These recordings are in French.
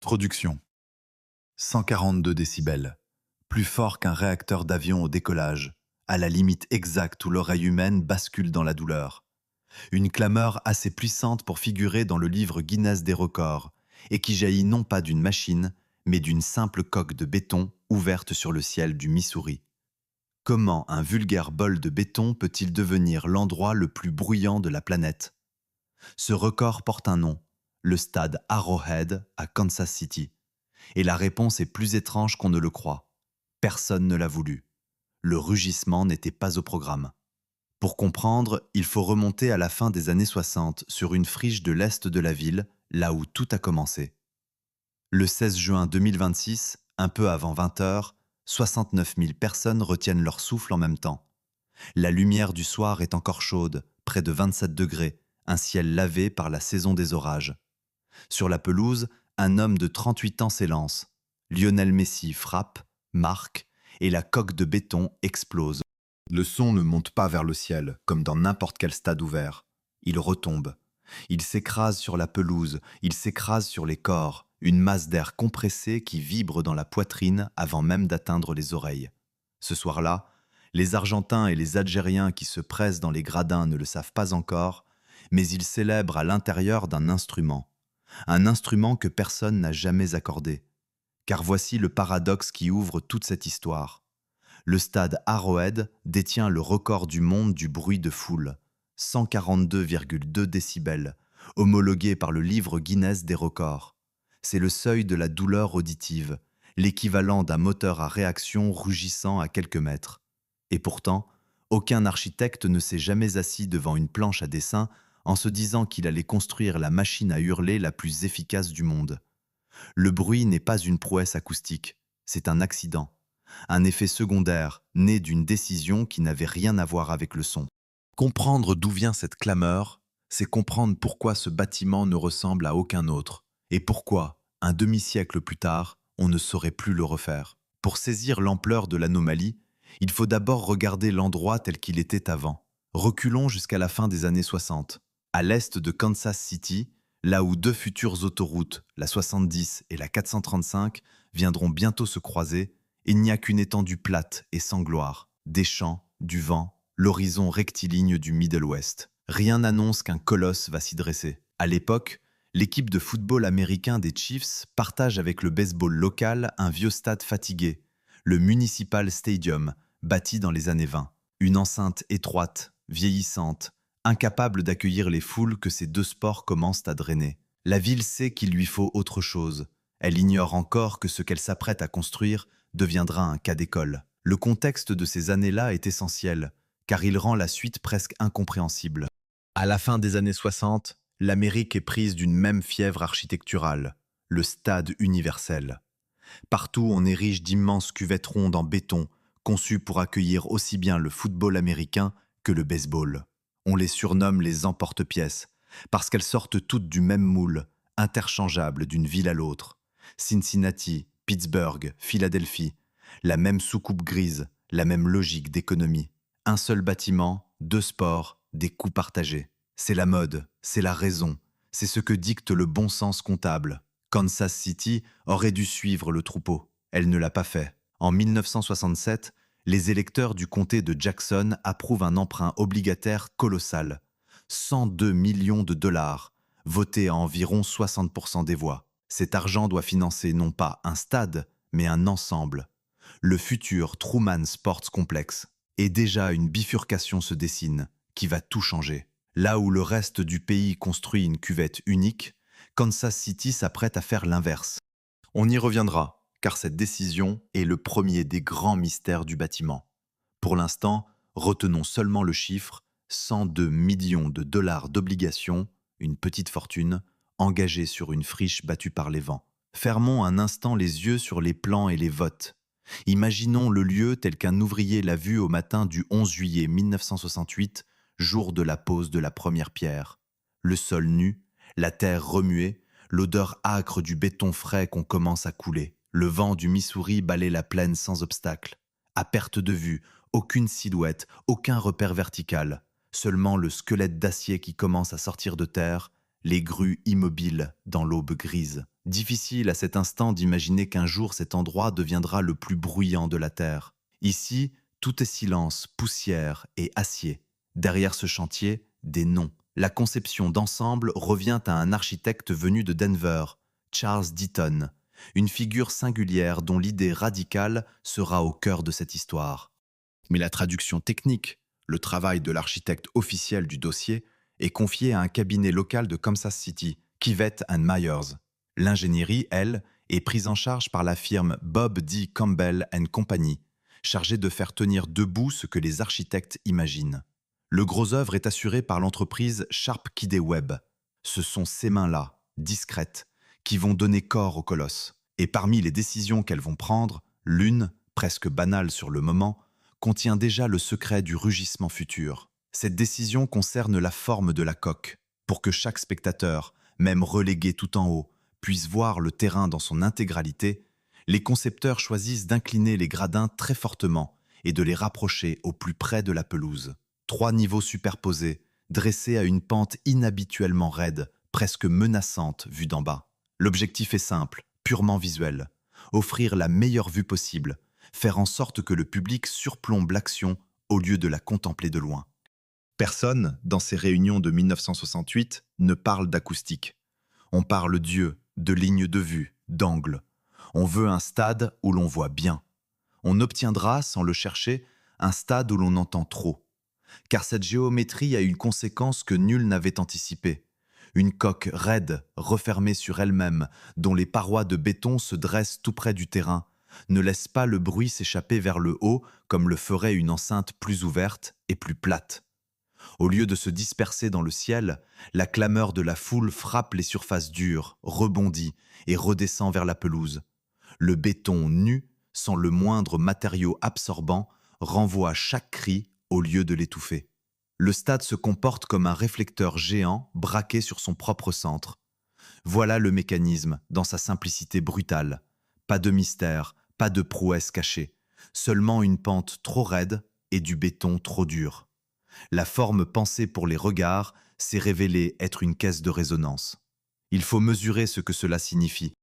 Production. 142 décibels. Plus fort qu'un réacteur d'avion au décollage, à la limite exacte où l'oreille humaine bascule dans la douleur. Une clameur assez puissante pour figurer dans le livre Guinness des records, et qui jaillit non pas d'une machine, mais d'une simple coque de béton ouverte sur le ciel du Missouri. Comment un vulgaire bol de béton peut-il devenir l'endroit le plus bruyant de la planète? Ce record porte un nom, le stade Arrowhead à Kansas City. Et la réponse est plus étrange qu'on ne le croit. Personne ne l'a voulu. Le rugissement n'était pas au programme. Pour comprendre, il faut remonter à la fin des années 60 sur une friche de l'est de la ville, là où tout a commencé. Le 16 juin 2026, un peu avant 20 heures, 69 000 personnes retiennent leur souffle en même temps. La lumière du soir est encore chaude, près de 27 degrés, un ciel lavé par la saison des orages. Sur la pelouse, un homme de 38 ans s'élance. Lionel Messi frappe, marque, et la coque de béton explose. Le son ne monte pas vers le ciel, comme dans n'importe quel stade ouvert. Il retombe. Il s'écrase sur la pelouse, il s'écrase sur les corps, une masse d'air compressé qui vibre dans la poitrine avant même d'atteindre les oreilles. Ce soir-là, les Argentins et les Algériens qui se pressent dans les gradins ne le savent pas encore, mais ils célèbrent à l'intérieur d'un instrument. Un instrument que personne n'a jamais accordé. Car voici le paradoxe qui ouvre toute cette histoire. Le stade Arrowhead détient le record du monde du bruit de foule, 142,2 décibels, homologué par le livre Guinness des records. C'est le seuil de la douleur auditive, l'équivalent d'un moteur à réaction rugissant à quelques mètres. Et pourtant, aucun architecte ne s'est jamais assis devant une planche à dessin en se disant qu'il allait construire la machine à hurler la plus efficace du monde. Le bruit n'est pas une prouesse acoustique, c'est un accident, un effet secondaire né d'une décision qui n'avait rien à voir avec le son. Comprendre d'où vient cette clameur, c'est comprendre pourquoi ce bâtiment ne ressemble à aucun autre, et pourquoi, un demi-siècle plus tard, on ne saurait plus le refaire. Pour saisir l'ampleur de l'anomalie, il faut d'abord regarder l'endroit tel qu'il était avant. Reculons jusqu'à la fin des années 60. À l'est de Kansas City, là où deux futures autoroutes, la 70 et la 435, viendront bientôt se croiser, il n'y a qu'une étendue plate et sans gloire, des champs, du vent, l'horizon rectiligne du Middle West. Rien n'annonce qu'un colosse va s'y dresser. À l'époque, l'équipe de football américain des Chiefs partage avec le baseball local un vieux stade fatigué, le Municipal Stadium, bâti dans les années 20. Une enceinte étroite, vieillissante, incapable d'accueillir les foules que ces deux sports commencent à drainer. La ville sait qu'il lui faut autre chose. Elle ignore encore que ce qu'elle s'apprête à construire deviendra un cas d'école. Le contexte de ces années-là est essentiel, car il rend la suite presque incompréhensible. À la fin des années 60, l'Amérique est prise d'une même fièvre architecturale, le stade universel. Partout, on érige d'immenses cuvettes rondes en béton, conçues pour accueillir aussi bien le football américain que le baseball. On les surnomme les emporte-pièces, parce qu'elles sortent toutes du même moule, interchangeables d'une ville à l'autre. Cincinnati, Pittsburgh, Philadelphie, la même soucoupe grise, la même logique d'économie. Un seul bâtiment, deux sports, des coûts partagés. C'est la mode, c'est la raison, c'est ce que dicte le bon sens comptable. Kansas City aurait dû suivre le troupeau. Elle ne l'a pas fait. En 1967, les électeurs du comté de Jackson approuvent un emprunt obligataire colossal, 102 millions de dollars, voté à environ 60% des voix. Cet argent doit financer non pas un stade, mais un ensemble, le futur Truman Sports Complex. Et déjà une bifurcation se dessine, qui va tout changer. Là où le reste du pays construit une cuvette unique, Kansas City s'apprête à faire l'inverse. On y reviendra, car cette décision est le premier des grands mystères du bâtiment. Pour l'instant, retenons seulement le chiffre 102 millions de dollars d'obligations, une petite fortune, engagée sur une friche battue par les vents. Fermons un instant les yeux sur les plans et les votes. Imaginons le lieu tel qu'un ouvrier l'a vu au matin du 11 juillet 1968, jour de la pose de la première pierre. Le sol nu, la terre remuée, l'odeur âcre du béton frais qu'on commence à couler. Le vent du Missouri balaie la plaine sans obstacle. À perte de vue, aucune silhouette, aucun repère vertical. Seulement le squelette d'acier qui commence à sortir de terre, les grues immobiles dans l'aube grise. Difficile à cet instant d'imaginer qu'un jour cet endroit deviendra le plus bruyant de la Terre. Ici, tout est silence, poussière et acier. Derrière ce chantier, des noms. La conception d'ensemble revient à un architecte venu de Denver, Charles Deaton, une figure singulière dont l'idée radicale sera au cœur de cette histoire. Mais la traduction technique, le travail de l'architecte officiel du dossier, est confié à un cabinet local de Kansas City, Kivett & Myers. L'ingénierie, elle, est prise en charge par la firme Bob D. Campbell & Company, chargée de faire tenir debout ce que les architectes imaginent. Le gros œuvre est assuré par l'entreprise Sharp Kidde Webb. Ce sont ces mains-là, discrètes, qui vont donner corps au colosse. Et parmi les décisions qu'elles vont prendre, l'une, presque banale sur le moment, contient déjà le secret du rugissement futur. Cette décision concerne la forme de la coque, pour que chaque spectateur, même relégué tout en haut, puisse voir le terrain dans son intégralité. Les concepteurs choisissent d'incliner les gradins très fortement et de les rapprocher au plus près de la pelouse. 3 niveaux superposés, dressés à une pente inhabituellement raide, presque menaçante vue d'en bas. L'objectif est simple, purement visuel. Offrir la meilleure vue possible, faire en sorte que le public surplombe l'action au lieu de la contempler de loin. Personne, dans ces réunions de 1968, ne parle d'acoustique. On parle d'yeux, de lignes de vue, d'angles. On veut un stade où l'on voit bien. On obtiendra, sans le chercher, un stade où l'on entend trop. Car cette géométrie a une conséquence que nul n'avait anticipée. Une coque raide, refermée sur elle-même, dont les parois de béton se dressent tout près du terrain, ne laisse pas le bruit s'échapper vers le haut comme le ferait une enceinte plus ouverte et plus plate. Au lieu de se disperser dans le ciel, la clameur de la foule frappe les surfaces dures, rebondit et redescend vers la pelouse. Le béton nu, sans le moindre matériau absorbant, renvoie chaque cri au lieu de l'étouffer. Le stade se comporte comme un réflecteur géant braqué sur son propre centre. Voilà le mécanisme dans sa simplicité brutale. Pas de mystère, pas de prouesse cachée, seulement une pente trop raide et du béton trop dur. La forme pensée pour les regards s'est révélée être une caisse de résonance. Il faut mesurer ce que cela signifie.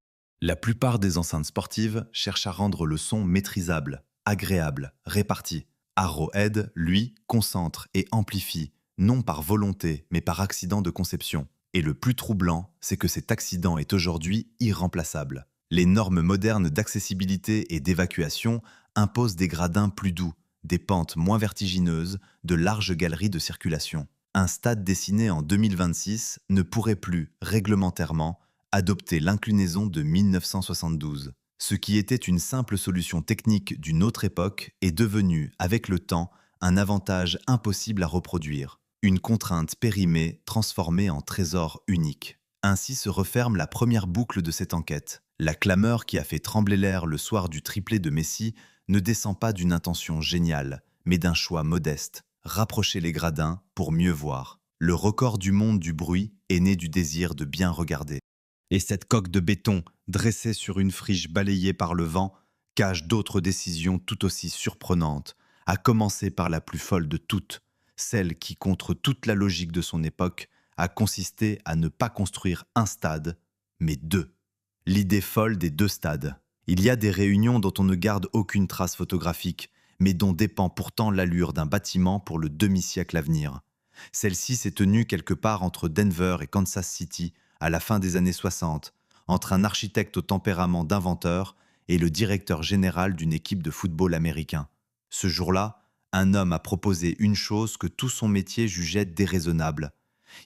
La plupart des enceintes sportives cherchent à rendre le son maîtrisable, agréable, réparti. Arrowhead, lui, concentre et amplifie, non par volonté, mais par accident de conception. Et le plus troublant, c'est que cet accident est aujourd'hui irremplaçable. Les normes modernes d'accessibilité et d'évacuation imposent des gradins plus doux, des pentes moins vertigineuses, de larges galeries de circulation. Un stade dessiné en 2026 ne pourrait plus, réglementairement, adopter l'inclinaison de 1972. Ce qui était une simple solution technique d'une autre époque est devenu, avec le temps, un avantage impossible à reproduire. Une contrainte périmée transformée en trésor unique. Ainsi se referme la première boucle de cette enquête. La clameur qui a fait trembler l'air le soir du triplé de Messi ne descend pas d'une intention géniale, mais d'un choix modeste. Rapprocher les gradins pour mieux voir. Le record du monde du bruit est né du désir de bien regarder. Et cette coque de béton, dressée sur une friche balayée par le vent, cache d'autres décisions tout aussi surprenantes, à commencer par la plus folle de toutes, celle qui, contre toute la logique de son époque, a consisté à ne pas construire un stade, mais 2. L'idée folle des 2 stades. Il y a des réunions dont on ne garde aucune trace photographique, mais dont dépend pourtant l'allure d'un bâtiment pour le demi-siècle à venir. Celle-ci s'est tenue quelque part entre Denver et Kansas City, à la fin des années 60, entre un architecte au tempérament d'inventeur et le directeur général d'une équipe de football américain. Ce jour-là, un homme a proposé une chose que tout son métier jugeait déraisonnable.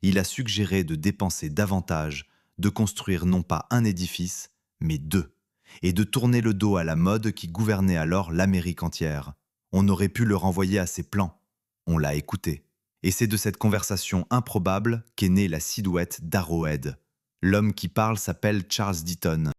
Il a suggéré de dépenser davantage, de construire non pas un édifice, mais 2, et de tourner le dos à la mode qui gouvernait alors l'Amérique entière. On aurait pu le renvoyer à ses plans. On l'a écouté. Et c'est de cette conversation improbable qu'est née la silhouette d'Arrowhead. L'homme qui parle s'appelle Charles Deaton.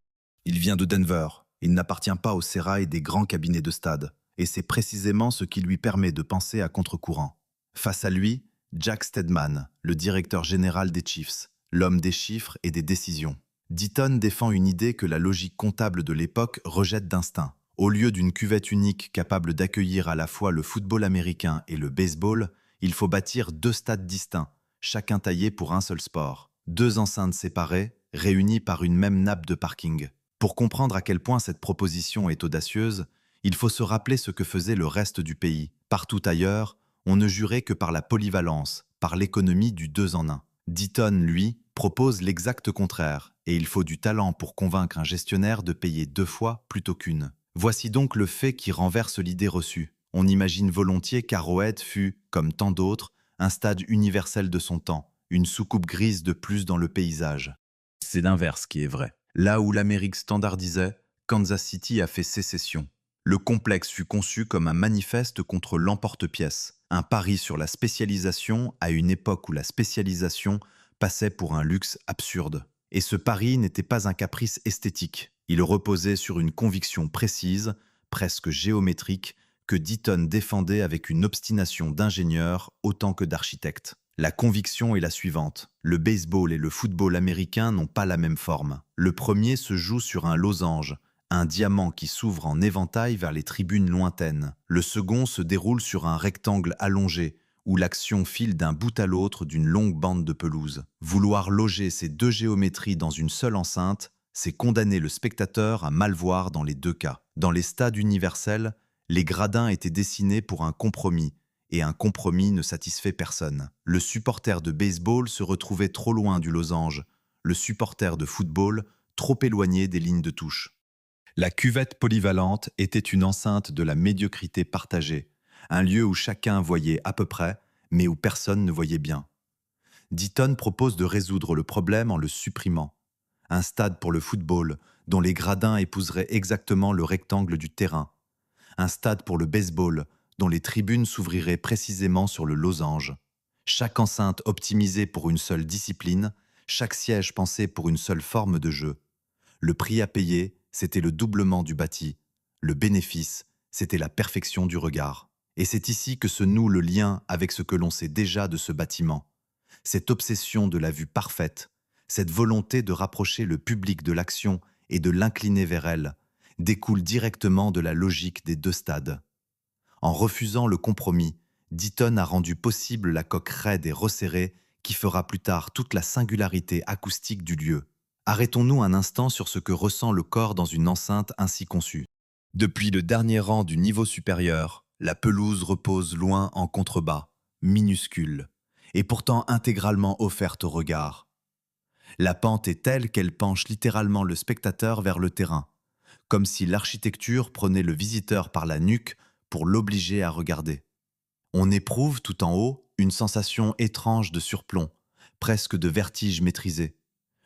Il vient de Denver. Il n'appartient pas au sérail des grands cabinets de stade. Et c'est précisément ce qui lui permet de penser à contre-courant. Face à lui, Jack Steadman, le directeur général des Chiefs, l'homme des chiffres et des décisions. Deaton défend une idée que la logique comptable de l'époque rejette d'instinct. Au lieu d'une cuvette unique capable d'accueillir à la fois le football américain et le baseball, il faut bâtir 2 stades distincts, chacun taillé pour un seul sport. 2 enceintes séparées, réunies par une même nappe de parking. Pour comprendre à quel point cette proposition est audacieuse, il faut se rappeler ce que faisait le reste du pays. Partout ailleurs, on ne jurait que par la polyvalence, par l'économie du 2 en 1. Deaton, lui, propose l'exact contraire, et il faut du talent pour convaincre un gestionnaire de payer 2 fois plutôt qu'une. Voici donc le fait qui renverse l'idée reçue. On imagine volontiers qu'Arrowhead fut, comme tant d'autres, un stade universel de son temps, une soucoupe grise de plus dans le paysage. C'est l'inverse qui est vrai. Là où l'Amérique standardisait, Kansas City a fait sécession. Le complexe fut conçu comme un manifeste contre l'emporte-pièce, un pari sur la spécialisation à une époque où la spécialisation passait pour un luxe absurde. Et ce pari n'était pas un caprice esthétique. Il reposait sur une conviction précise, presque géométrique, que Deaton défendait avec une obstination d'ingénieur autant que d'architecte. La conviction est la suivante. Le baseball et le football américain n'ont pas la même forme. Le premier se joue sur un losange, un diamant qui s'ouvre en éventail vers les tribunes lointaines. Le second se déroule sur un rectangle allongé, où l'action file d'un bout à l'autre d'une longue bande de pelouse. Vouloir loger ces deux géométries dans une seule enceinte, c'est condamner le spectateur à mal voir dans les deux cas. Dans les stades universels, les gradins étaient dessinés pour un compromis, et un compromis ne satisfait personne. Le supporter de baseball se retrouvait trop loin du losange, le supporter de football trop éloigné des lignes de touche. La cuvette polyvalente était une enceinte de la médiocrité partagée, un lieu où chacun voyait à peu près, mais où personne ne voyait bien. Deaton propose de résoudre le problème en le supprimant. Un stade pour le football, dont les gradins épouseraient exactement le rectangle du terrain. Un stade pour le baseball, dont les tribunes s'ouvriraient précisément sur le losange. Chaque enceinte optimisée pour une seule discipline, chaque siège pensé pour une seule forme de jeu. Le prix à payer, c'était le doublement du bâti. Le bénéfice, c'était la perfection du regard. Et c'est ici que se noue le lien avec ce que l'on sait déjà de ce bâtiment. Cette obsession de la vue parfaite, cette volonté de rapprocher le public de l'action et de l'incliner vers elle, découle directement de la logique des deux stades. En refusant le compromis, Deaton a rendu possible la coque raide et resserrée qui fera plus tard toute la singularité acoustique du lieu. Arrêtons-nous un instant sur ce que ressent le corps dans une enceinte ainsi conçue. Depuis le dernier rang du niveau supérieur, la pelouse repose loin en contrebas, minuscule, et pourtant intégralement offerte au regard. La pente est telle qu'elle penche littéralement le spectateur vers le terrain, comme si l'architecture prenait le visiteur par la nuque pour l'obliger à regarder. On éprouve tout en haut une sensation étrange de surplomb, presque de vertige maîtrisé.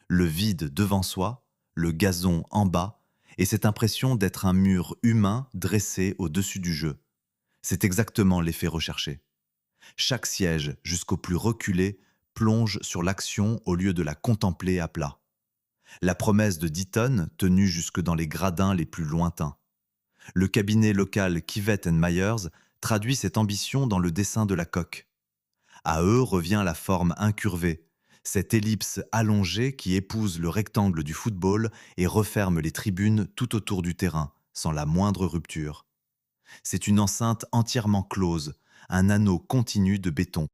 Le vide devant soi, le gazon en bas, et cette impression d'être un mur humain dressé au-dessus du jeu. C'est exactement l'effet recherché. Chaque siège, jusqu'au plus reculé, plonge sur l'action au lieu de la contempler à plat. La promesse de Deaton tenue jusque dans les gradins les plus lointains. Le cabinet local Kivett Myers traduit cette ambition dans le dessin de la coque. À eux revient la forme incurvée, cette ellipse allongée qui épouse le rectangle du football et referme les tribunes tout autour du terrain, sans la moindre rupture. C'est une enceinte entièrement close, un anneau continu de béton.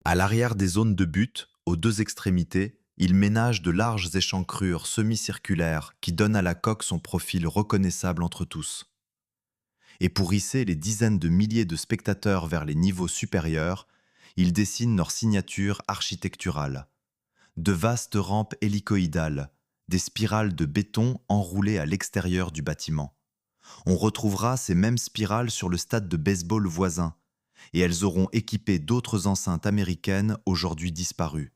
À l'arrière des zones de but, aux deux extrémités, il ménage de larges échancrures semi-circulaires qui donnent à la coque son profil reconnaissable entre tous. Et pour hisser les dizaines de milliers de spectateurs vers les niveaux supérieurs, ils dessinent leur signature architecturale. De vastes rampes hélicoïdales, des spirales de béton enroulées à l'extérieur du bâtiment. On retrouvera ces mêmes spirales sur le stade de baseball voisin, et elles auront équipé d'autres enceintes américaines aujourd'hui disparues.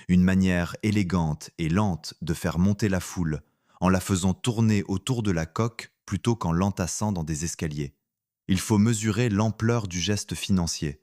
Une manière élégante et lente de faire monter la foule, en la faisant tourner autour de la coque plutôt qu'en l'entassant dans des escaliers. Il faut mesurer l'ampleur du geste financier.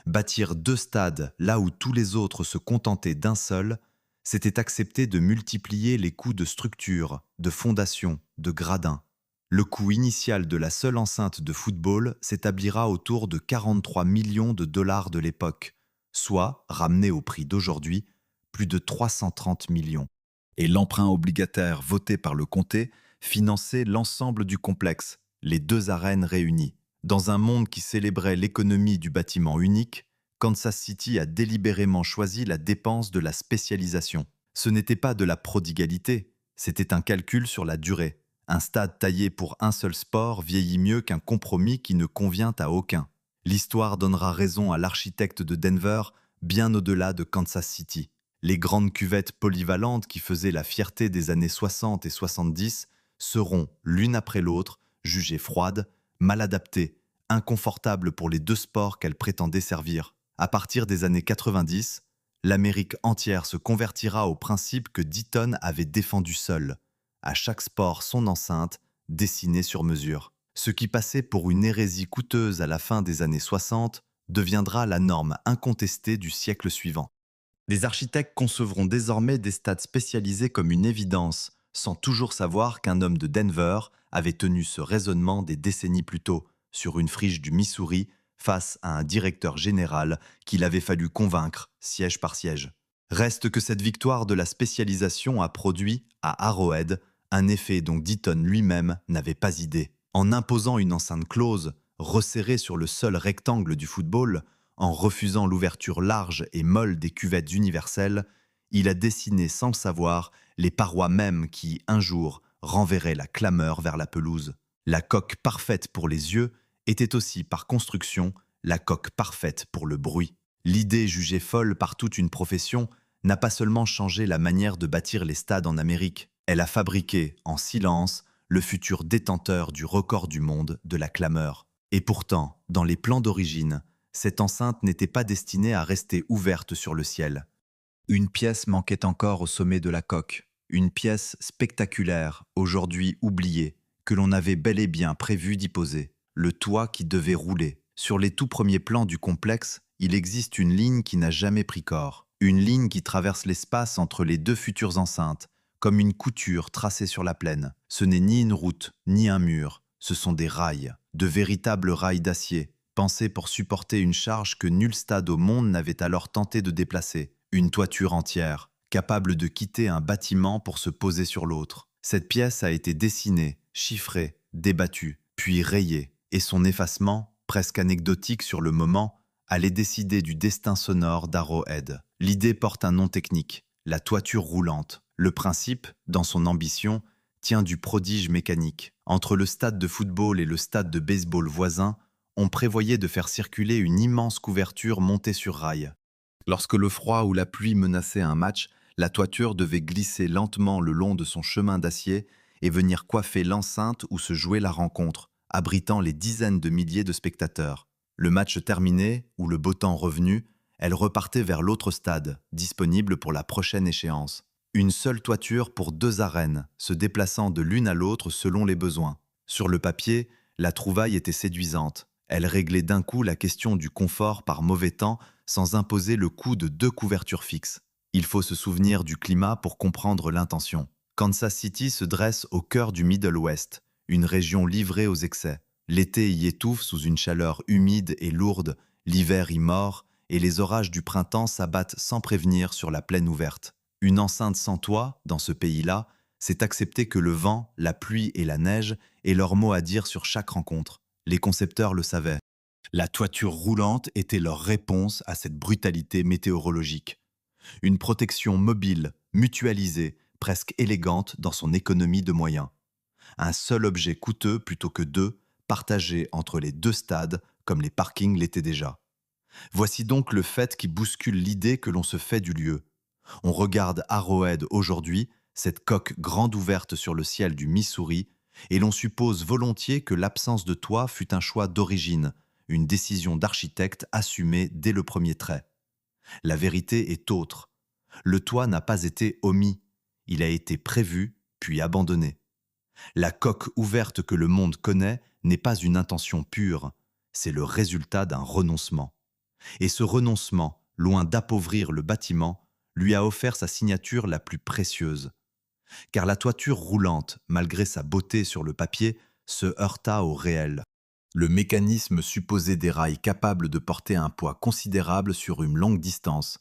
Bâtir deux stades là où tous les autres se contentaient d'un seul, c'était accepter de multiplier les coûts de structure, de fondation, de gradins. Le coût initial de la seule enceinte de football s'établira autour de 43 millions de dollars de l'époque, soit, ramené au prix d'aujourd'hui, plus de 330 millions. Et l'emprunt obligataire voté par le comté finançait l'ensemble du complexe, les deux arènes réunies. Dans un monde qui célébrait l'économie du bâtiment unique, Kansas City a délibérément choisi la dépense de la spécialisation. Ce n'était pas de la prodigalité, c'était un calcul sur la durée. Un stade taillé pour un seul sport vieillit mieux qu'un compromis qui ne convient à aucun. L'histoire donnera raison à l'architecte de Denver, bien au-delà de Kansas City. Les grandes cuvettes polyvalentes qui faisaient la fierté des années 60 et 70 seront, l'une après l'autre, jugées froides, mal adaptées, inconfortables pour les deux sports qu'elles prétendaient servir. À partir des années 90, l'Amérique entière se convertira au principe que Deaton avait défendu seul. À chaque sport son enceinte, dessinée sur mesure. Ce qui passait pour une hérésie coûteuse à la fin des années 60 deviendra la norme incontestée du siècle suivant. Les architectes concevront désormais des stades spécialisés comme une évidence, sans toujours savoir qu'un homme de Denver avait tenu ce raisonnement des décennies plus tôt, sur une friche du Missouri, face à un directeur général qu'il avait fallu convaincre, siège par siège. Reste que cette victoire de la spécialisation a produit, à Arrowhead, un effet dont Deaton lui-même n'avait pas idée. En imposant une enceinte close, resserrée sur le seul rectangle du football, en refusant l'ouverture large et molle des cuvettes universelles, il a dessiné sans le savoir les parois mêmes qui, un jour, renverraient la clameur vers la pelouse. La coque parfaite pour les yeux était aussi, par construction, la coque parfaite pour le bruit. L'idée jugée folle par toute une profession n'a pas seulement changé la manière de bâtir les stades en Amérique, elle a fabriqué, en silence, le futur détenteur du record du monde de la clameur. Et pourtant, dans les plans d'origine, cette enceinte n'était pas destinée à rester ouverte sur le ciel. Une pièce manquait encore au sommet de la coque, une pièce spectaculaire, aujourd'hui oubliée, que l'on avait bel et bien prévu d'y poser, le toit qui devait rouler. Sur les tout premiers plans du complexe, il existe une ligne qui n'a jamais pris corps, une ligne qui traverse l'espace entre les deux futures enceintes, comme une couture tracée sur la plaine. Ce n'est ni une route, ni un mur, ce sont des rails, de véritables rails d'acier, pensés pour supporter une charge que nul stade au monde n'avait alors tenté de déplacer, une toiture entière, capable de quitter un bâtiment pour se poser sur l'autre. Cette pièce a été dessinée, chiffrée, débattue, puis rayée, et son effacement, presque anecdotique sur le moment, allait décider du destin sonore d'Arrowhead. L'idée porte un nom technique, la toiture roulante. Le principe, dans son ambition, tient du prodige mécanique. Entre le stade de football et le stade de baseball voisin, on prévoyait de faire circuler une immense couverture montée sur rail. Lorsque le froid ou la pluie menaçaient un match, la toiture devait glisser lentement le long de son chemin d'acier et venir coiffer l'enceinte où se jouait la rencontre, abritant les dizaines de milliers de spectateurs. Le match terminé, ou le beau temps revenu, elle repartait vers l'autre stade, disponible pour la prochaine échéance. Une seule toiture pour deux arènes, se déplaçant de l'une à l'autre selon les besoins. Sur le papier, la trouvaille était séduisante. Elle réglait d'un coup la question du confort par mauvais temps sans imposer le coût de deux couvertures fixes. Il faut se souvenir du climat pour comprendre l'intention. Kansas City se dresse au cœur du Middle West, une région livrée aux excès. L'été y étouffe sous une chaleur humide et lourde, l'hiver y mord, et les orages du printemps s'abattent sans prévenir sur la plaine ouverte. Une enceinte sans toit, dans ce pays-là, c'est accepter que le vent, la pluie et la neige aient leur mot à dire sur chaque rencontre. Les concepteurs le savaient. La toiture roulante était leur réponse à cette brutalité météorologique. Une protection mobile, mutualisée, presque élégante dans son économie de moyens. Un seul objet coûteux plutôt que deux, partagés entre les deux stades comme les parkings l'étaient déjà. Voici donc le fait qui bouscule l'idée que l'on se fait du lieu. On regarde Arrowhead aujourd'hui, cette coque grande ouverte sur le ciel du Missouri, et l'on suppose volontiers que l'absence de toit fut un choix d'origine, une décision d'architecte assumée dès le premier trait. La vérité est autre. Le toit n'a pas été omis, il a été prévu puis abandonné. La coque ouverte que le monde connaît n'est pas une intention pure, c'est le résultat d'un renoncement. Et ce renoncement, loin d'appauvrir le bâtiment, lui a offert sa signature la plus précieuse. Car la toiture roulante, malgré sa beauté sur le papier, se heurta au réel. Le mécanisme supposait des rails capables de porter un poids considérable sur une longue distance,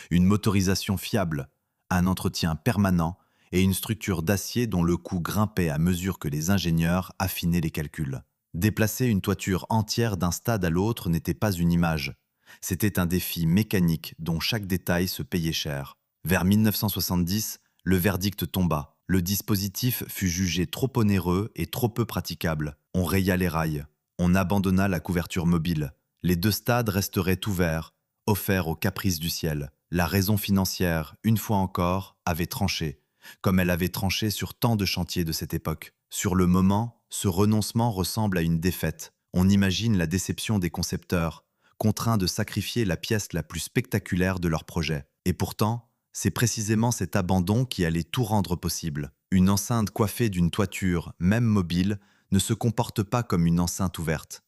une motorisation fiable, un entretien permanent et une structure d'acier dont le coût grimpait à mesure que les ingénieurs affinaient les calculs. Déplacer une toiture entière d'un stade à l'autre n'était pas une image, C'était un défi mécanique dont chaque détail se payait cher. Vers 1970, le verdict tomba. Le dispositif fut jugé trop onéreux et trop peu praticable. On raya les rails. On abandonna la couverture mobile. Les deux stades resteraient ouverts, offerts aux caprices du ciel. La raison financière, une fois encore, avait tranché, comme elle avait tranché sur tant de chantiers de cette époque. Sur le moment, ce renoncement ressemble à une défaite. On imagine la déception des concepteurs, contraints de sacrifier la pièce la plus spectaculaire de leur projet. Et pourtant, c'est précisément cet abandon qui allait tout rendre possible. Une enceinte coiffée d'une toiture, même mobile, ne se comporte pas comme une enceinte ouverte.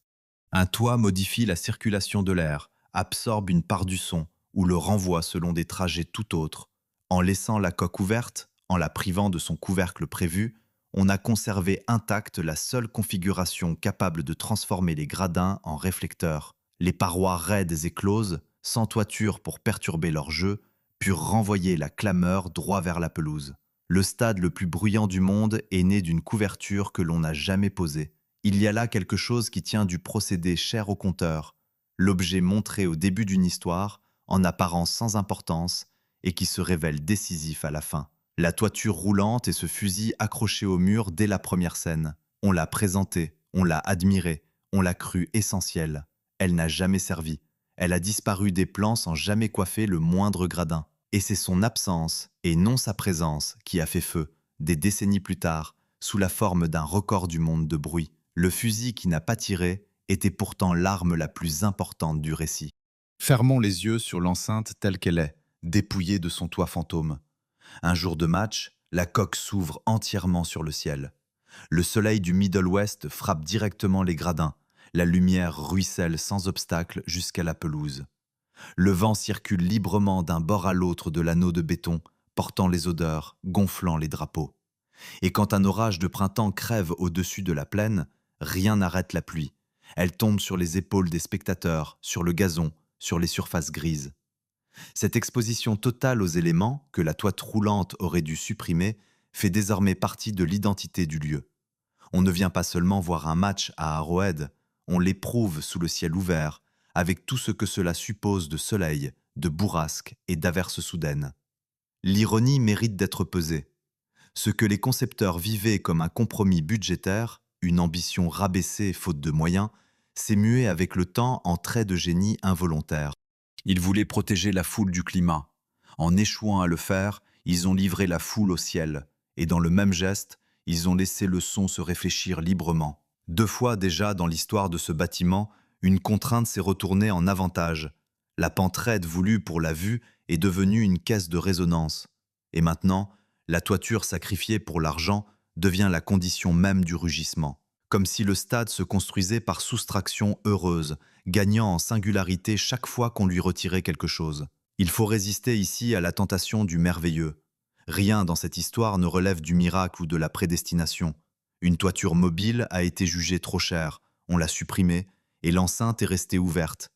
Un toit modifie la circulation de l'air, absorbe une part du son, ou le renvoie selon des trajets tout autres. En laissant la coque ouverte, en la privant de son couvercle prévu, on a conservé intacte la seule configuration capable de transformer les gradins en réflecteurs. Les parois raides et closes, sans toiture pour perturber leur jeu, purent renvoyer la clameur droit vers la pelouse. Le stade le plus bruyant du monde est né d'une couverture que l'on n'a jamais posée. Il y a là quelque chose qui tient du procédé cher au conteur, l'objet montré au début d'une histoire, en apparence sans importance, et qui se révèle décisif à la fin. La toiture roulante et ce fusil accroché au mur dès la première scène. On l'a présentée, on l'a admirée, on l'a crue essentielle. Elle n'a jamais servi. Elle a disparu des plans sans jamais coiffer le moindre gradin. Et c'est son absence, et non sa présence, qui a fait feu, des décennies plus tard, sous la forme d'un record du monde de bruit. Le fusil qui n'a pas tiré était pourtant l'arme la plus importante du récit. Fermons les yeux sur l'enceinte telle qu'elle est, dépouillée de son toit fantôme. Un jour de match, la coque s'ouvre entièrement sur le ciel. Le soleil du Middle West frappe directement les gradins. La lumière ruisselle sans obstacle jusqu'à la pelouse. Le vent circule librement d'un bord à l'autre de l'anneau de béton, portant les odeurs, gonflant les drapeaux. Et quand un orage de printemps crève au-dessus de la plaine, rien n'arrête la pluie. Elle tombe sur les épaules des spectateurs, sur le gazon, sur les surfaces grises. Cette exposition totale aux éléments, que la toite roulante aurait dû supprimer, fait désormais partie de l'identité du lieu. On ne vient pas seulement voir un match à Arrowhead, on l'éprouve sous le ciel ouvert, avec tout ce que cela suppose de soleil, de bourrasque et d'averses soudaines. L'ironie mérite d'être pesée. Ce que les concepteurs vivaient comme un compromis budgétaire, une ambition rabaissée faute de moyens, s'est mué avec le temps en traits de génie involontaires. Ils voulaient protéger la foule du climat. En échouant à le faire, ils ont livré la foule au ciel, et dans le même geste, ils ont laissé le son se réfléchir librement. 2 fois déjà dans l'histoire de ce bâtiment, une contrainte s'est retournée en avantage. La pente raide voulue pour la vue est devenue une caisse de résonance. Et maintenant, la toiture sacrifiée pour l'argent devient la condition même du rugissement. Comme si le stade se construisait par soustraction heureuse, gagnant en singularité chaque fois qu'on lui retirait quelque chose. Il faut résister ici à la tentation du merveilleux. Rien dans cette histoire ne relève du miracle ou de la prédestination. Une toiture mobile a été jugée trop chère, on l'a supprimée, et l'enceinte est restée ouverte.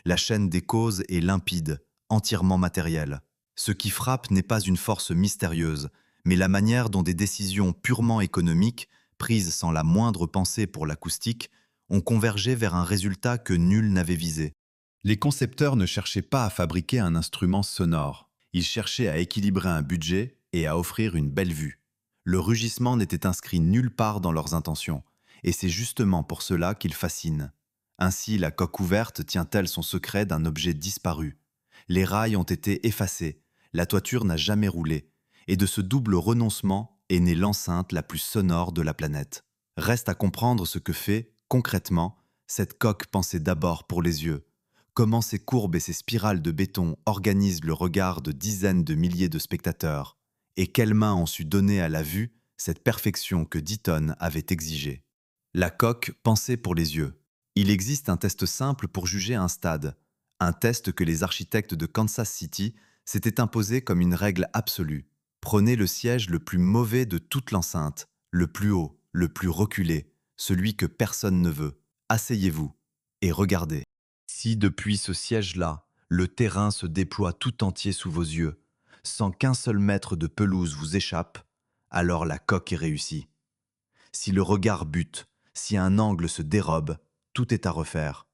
La chaîne des causes est limpide, entièrement matérielle. Ce qui frappe n'est pas une force mystérieuse, mais la manière dont des décisions purement économiques, prises sans la moindre pensée pour l'acoustique, ont convergé vers un résultat que nul n'avait visé. Les concepteurs ne cherchaient pas à fabriquer un instrument sonore. Ils cherchaient à équilibrer un budget et à offrir une belle vue. Le rugissement n'était inscrit nulle part dans leurs intentions, et c'est justement pour cela qu'ils fascinent. Ainsi, la coque ouverte tient-elle son secret d'un objet disparu. Les rails ont été effacés, la toiture n'a jamais roulé, et de ce double renoncement est née l'enceinte la plus sonore de la planète. Reste à comprendre ce que fait, concrètement, cette coque pensée d'abord pour les yeux. Comment ces courbes et ces spirales de béton organisent le regard de dizaines de milliers de spectateurs, et quelles mains ont su donner à la vue cette perfection que Deaton avait exigée. La coque pensée pour les yeux. Il existe un test simple pour juger un stade, un test que les architectes de Kansas City s'étaient imposé comme une règle absolue. Prenez le siège le plus mauvais de toute l'enceinte, le plus haut, le plus reculé, celui que personne ne veut. Asseyez-vous et regardez. Si depuis ce siège-là, le terrain se déploie tout entier sous vos yeux, sans qu'un seul mètre de pelouse vous échappe, alors la coque est réussie. Si le regard bute, si un angle se dérobe, tout est à refaire.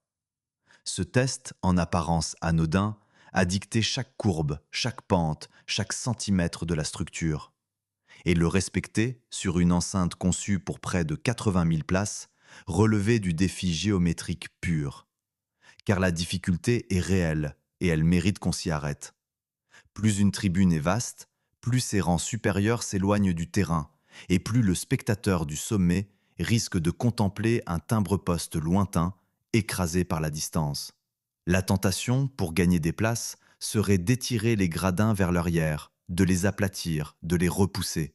Ce test, en apparence anodin, a dicté chaque courbe, chaque pente, chaque centimètre de la structure. Et le respecter, sur une enceinte conçue pour près de 80 000 places, relevait du défi géométrique pur. Car la difficulté est réelle et elle mérite qu'on s'y arrête. Plus une tribune est vaste, plus ses rangs supérieurs s'éloignent du terrain, et plus le spectateur du sommet risque de contempler un timbre-poste lointain, écrasé par la distance. La tentation, pour gagner des places, serait d'étirer les gradins vers l'arrière, de les aplatir, de les repousser.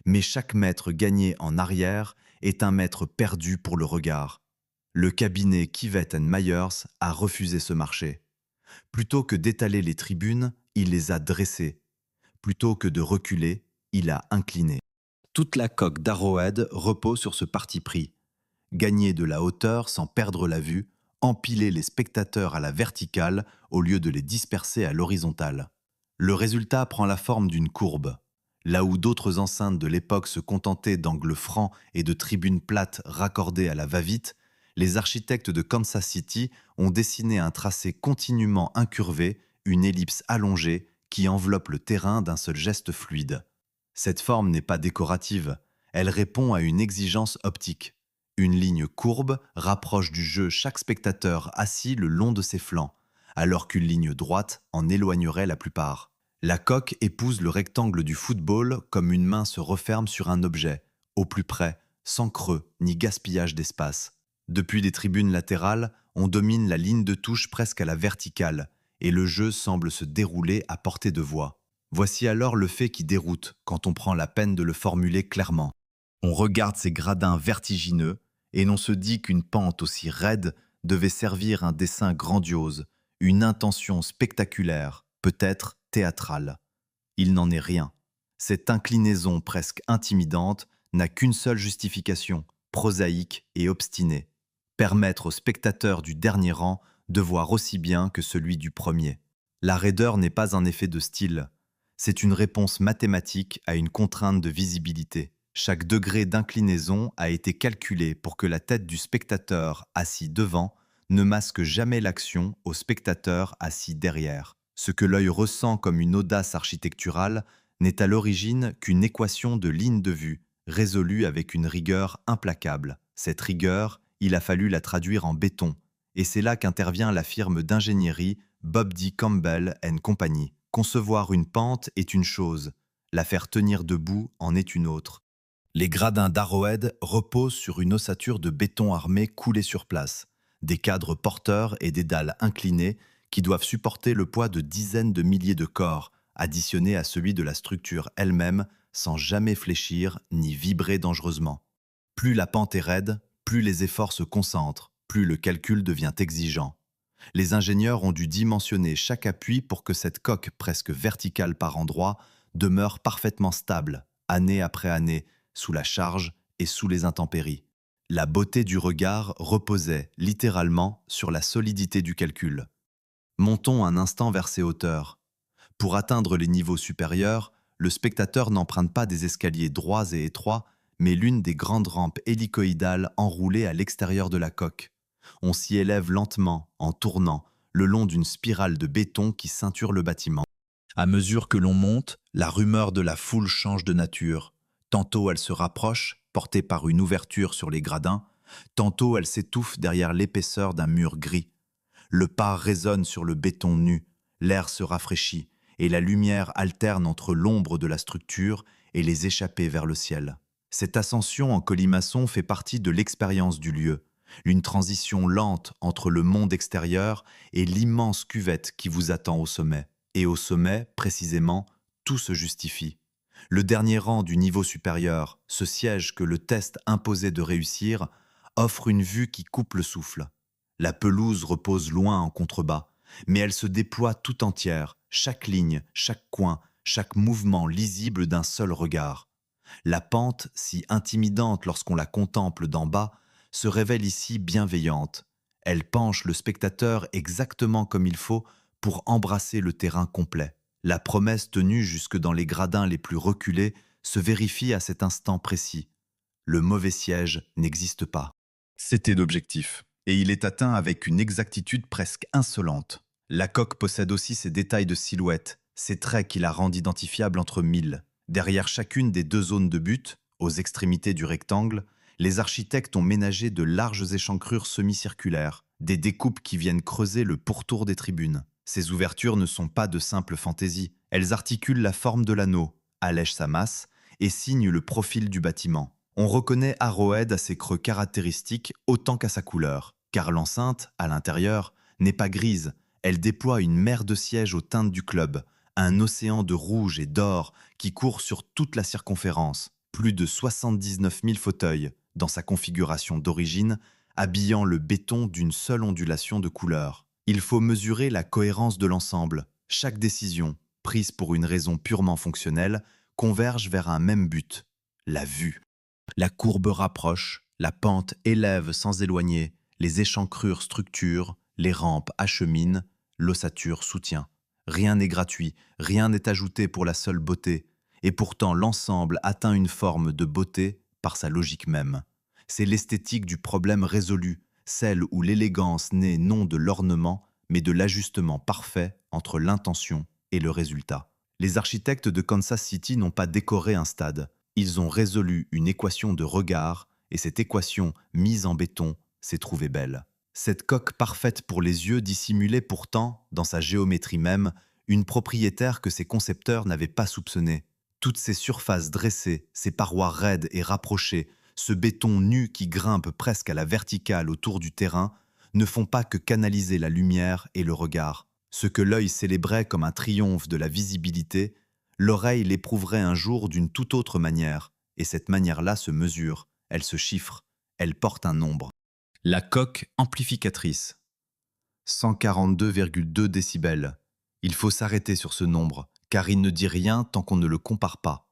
Mais chaque mètre gagné en arrière est un mètre perdu pour le regard. Le cabinet Kivet Myers a refusé ce marché. Plutôt que d'étaler les tribunes, il les a dressées. Plutôt que de reculer, il a incliné. Toute la coque d'Arrowhead repose sur ce parti pris. Gagner de la hauteur sans perdre la vue, empiler les spectateurs à la verticale au lieu de les disperser à l'horizontale. Le résultat prend la forme d'une courbe. Là où d'autres enceintes de l'époque se contentaient d'angles francs et de tribunes plates raccordées à la va-vite, les architectes de Kansas City ont dessiné un tracé continuellement incurvé, une ellipse allongée qui enveloppe le terrain d'un seul geste fluide. Cette forme n'est pas décorative, elle répond à une exigence optique. Une ligne courbe rapproche du jeu chaque spectateur assis le long de ses flancs, alors qu'une ligne droite en éloignerait la plupart. La coque épouse le rectangle du football comme une main se referme sur un objet, au plus près, sans creux ni gaspillage d'espace. Depuis les tribunes latérales, on domine la ligne de touche presque à la verticale, et le jeu semble se dérouler à portée de voix. Voici alors le fait qui déroute quand on prend la peine de le formuler clairement. On regarde ces gradins vertigineux, et l'on se dit qu'une pente aussi raide devait servir un dessin grandiose, une intention spectaculaire, peut-être théâtrale. Il n'en est rien. Cette inclinaison presque intimidante n'a qu'une seule justification, prosaïque et obstinée. Permettre au spectateur du dernier rang de voir aussi bien que celui du premier. La raideur n'est pas un effet de style, c'est une réponse mathématique à une contrainte de visibilité. Chaque degré d'inclinaison a été calculé pour que la tête du spectateur assis devant ne masque jamais l'action au spectateur assis derrière. Ce que l'œil ressent comme une audace architecturale n'est à l'origine qu'une équation de ligne de vue, résolue avec une rigueur implacable. Cette rigueur, il a fallu la traduire en béton, et c'est là qu'intervient la firme d'ingénierie Bob D. Campbell & Company. Concevoir une pente est une chose, la faire tenir debout en est une autre. Les gradins d'Arrowhead reposent sur une ossature de béton armé coulée sur place, des cadres porteurs et des dalles inclinées qui doivent supporter le poids de dizaines de milliers de corps, additionné à celui de la structure elle-même, sans jamais fléchir ni vibrer dangereusement. Plus la pente est raide, plus les efforts se concentrent, plus le calcul devient exigeant. Les ingénieurs ont dû dimensionner chaque appui pour que cette coque presque verticale par endroits demeure parfaitement stable, année après année, sous la charge et sous les intempéries. La beauté du regard reposait, littéralement, sur la solidité du calcul. Montons un instant vers ces hauteurs. Pour atteindre les niveaux supérieurs, le spectateur n'emprunte pas des escaliers droits et étroits, mais l'une des grandes rampes hélicoïdales enroulées à l'extérieur de la coque. On s'y élève lentement, en tournant, le long d'une spirale de béton qui ceinture le bâtiment. À mesure que l'on monte, la rumeur de la foule change de nature. Tantôt elle se rapproche, portée par une ouverture sur les gradins, tantôt elle s'étouffe derrière l'épaisseur d'un mur gris. Le pas résonne sur le béton nu, l'air se rafraîchit, et la lumière alterne entre l'ombre de la structure et les échappées vers le ciel. Cette ascension en colimaçon fait partie de l'expérience du lieu, une transition lente entre le monde extérieur et l'immense cuvette qui vous attend au sommet. Et au sommet, précisément, tout se justifie. Le dernier rang du niveau supérieur, ce siège que le test imposait de réussir, offre une vue qui coupe le souffle. La pelouse repose loin en contrebas, mais elle se déploie tout entière, chaque ligne, chaque coin, chaque mouvement lisible d'un seul regard. La pente, si intimidante lorsqu'on la contemple d'en bas, se révèle ici bienveillante. Elle penche le spectateur exactement comme il faut pour embrasser le terrain complet. La promesse tenue jusque dans les gradins les plus reculés se vérifie à cet instant précis. Le mauvais siège n'existe pas. C'était l'objectif. Et il est atteint avec une exactitude presque insolente. La coque possède aussi ses détails de silhouette, ses traits qui la rendent identifiable entre mille. Derrière chacune des deux zones de but, aux extrémités du rectangle, les architectes ont ménagé de larges échancrures semi-circulaires, des découpes qui viennent creuser le pourtour des tribunes. Ces ouvertures ne sont pas de simples fantaisies, elles articulent la forme de l'anneau, allègent sa masse et signent le profil du bâtiment. On reconnaît Arrowhead à ses creux caractéristiques autant qu'à sa couleur, car l'enceinte, à l'intérieur, n'est pas grise, elle déploie une mer de sièges aux teintes du club, un océan de rouge et d'or qui court sur toute la circonférence, plus de 79 000 fauteuils, dans sa configuration d'origine, habillant le béton d'une seule ondulation de couleur. Il faut mesurer la cohérence de l'ensemble. Chaque décision, prise pour une raison purement fonctionnelle, converge vers un même but, la vue. La courbe rapproche, la pente élève sans éloigner, les échancrures structurent, les rampes acheminent, l'ossature soutient. Rien n'est gratuit, rien n'est ajouté pour la seule beauté, et pourtant l'ensemble atteint une forme de beauté par sa logique même. C'est l'esthétique du problème résolu, celle où l'élégance naît non de l'ornement, mais de l'ajustement parfait entre l'intention et le résultat. Les architectes de Kansas City n'ont pas décoré un stade, ils ont résolu une équation de regard, et cette équation, mise en béton, s'est trouvée belle. Cette coque parfaite pour les yeux dissimulait pourtant, dans sa géométrie même, une propriétaire que ses concepteurs n'avaient pas soupçonnée. Toutes ces surfaces dressées, ces parois raides et rapprochées, ce béton nu qui grimpe presque à la verticale autour du terrain, ne font pas que canaliser la lumière et le regard. Ce que l'œil célébrait comme un triomphe de la visibilité, l'oreille l'éprouverait un jour d'une toute autre manière, et cette manière-là se mesure, elle se chiffre, elle porte un nombre. La coque amplificatrice. 142,2 décibels. Il faut s'arrêter sur ce nombre, car il ne dit rien tant qu'on ne le compare pas.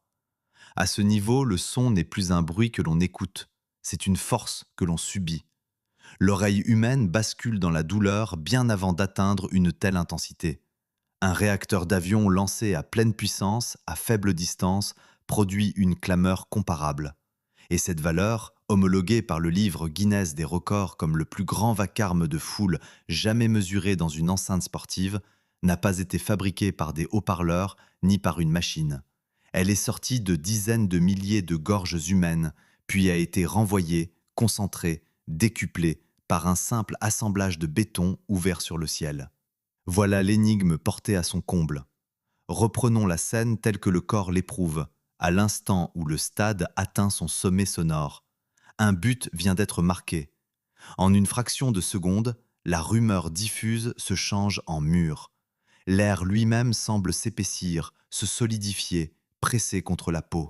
À ce niveau, le son n'est plus un bruit que l'on écoute, c'est une force que l'on subit. L'oreille humaine bascule dans la douleur bien avant d'atteindre une telle intensité. Un réacteur d'avion lancé à pleine puissance, à faible distance, produit une clameur comparable. Et cette valeur, homologuée par le livre Guinness des records comme le plus grand vacarme de foule jamais mesuré dans une enceinte sportive, n'a pas été fabriquée par des haut-parleurs ni par une machine. Elle est sortie de dizaines de milliers de gorges humaines, puis a été renvoyée, concentrée, décuplée par un simple assemblage de béton ouvert sur le ciel. Voilà l'énigme portée à son comble. Reprenons la scène telle que le corps l'éprouve, à l'instant où le stade atteint son sommet sonore. Un but vient d'être marqué. En une fraction de seconde, la rumeur diffuse se change en mur. L'air lui-même semble s'épaissir, se solidifier, pressé contre la peau.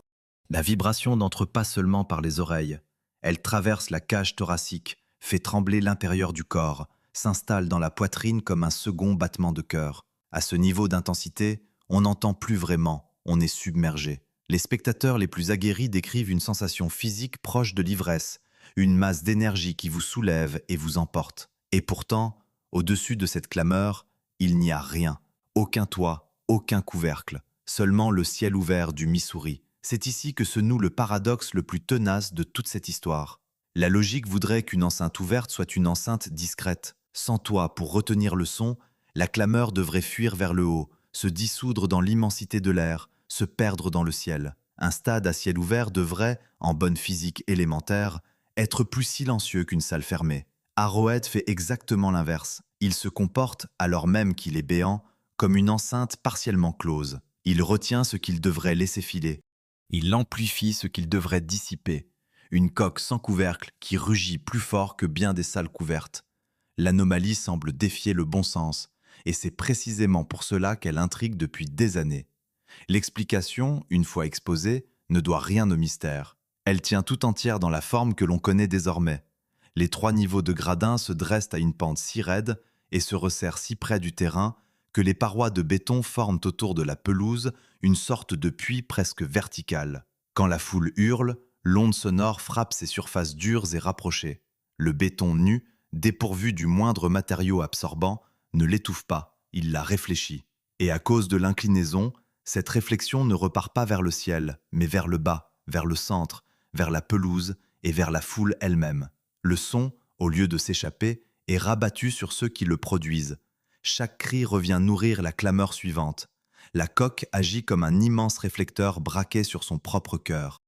La vibration n'entre pas seulement par les oreilles. Elle traverse la cage thoracique, fait trembler l'intérieur du corps, s'installe dans la poitrine comme un second battement de cœur. À ce niveau d'intensité, on n'entend plus vraiment, on est submergé. Les spectateurs les plus aguerris décrivent une sensation physique proche de l'ivresse, une masse d'énergie qui vous soulève et vous emporte. Et pourtant, au-dessus de cette clameur, il n'y a rien. Aucun toit, aucun couvercle, seulement le ciel ouvert du Missouri. C'est ici que se noue le paradoxe le plus tenace de toute cette histoire. La logique voudrait qu'une enceinte ouverte soit une enceinte discrète. Sans toit pour retenir le son, la clameur devrait fuir vers le haut, se dissoudre dans l'immensité de l'air, se perdre dans le ciel. Un stade à ciel ouvert devrait, en bonne physique élémentaire, être plus silencieux qu'une salle fermée. Arrowhead fait exactement l'inverse. Il se comporte, alors même qu'il est béant, comme une enceinte partiellement close. Il retient ce qu'il devrait laisser filer. Il amplifie ce qu'il devrait dissiper. Une coque sans couvercle qui rugit plus fort que bien des salles couvertes. L'anomalie semble défier le bon sens, et c'est précisément pour cela qu'elle intrigue depuis des années. L'explication, une fois exposée, ne doit rien au mystère. Elle tient tout entière dans la forme que l'on connaît désormais. Les 3 niveaux de gradins se dressent à une pente si raide et se resserrent si près du terrain que les parois de béton forment autour de la pelouse une sorte de puits presque vertical. Quand la foule hurle, l'onde sonore frappe ces surfaces dures et rapprochées. Le béton nu, dépourvu du moindre matériau absorbant, ne l'étouffe pas, il la réfléchit. Et à cause de l'inclinaison, cette réflexion ne repart pas vers le ciel, mais vers le bas, vers le centre, vers la pelouse et vers la foule elle-même. Le son, au lieu de s'échapper, est rabattu sur ceux qui le produisent. Chaque cri revient nourrir la clameur suivante. La coque agit comme un immense réflecteur braqué sur son propre cœur.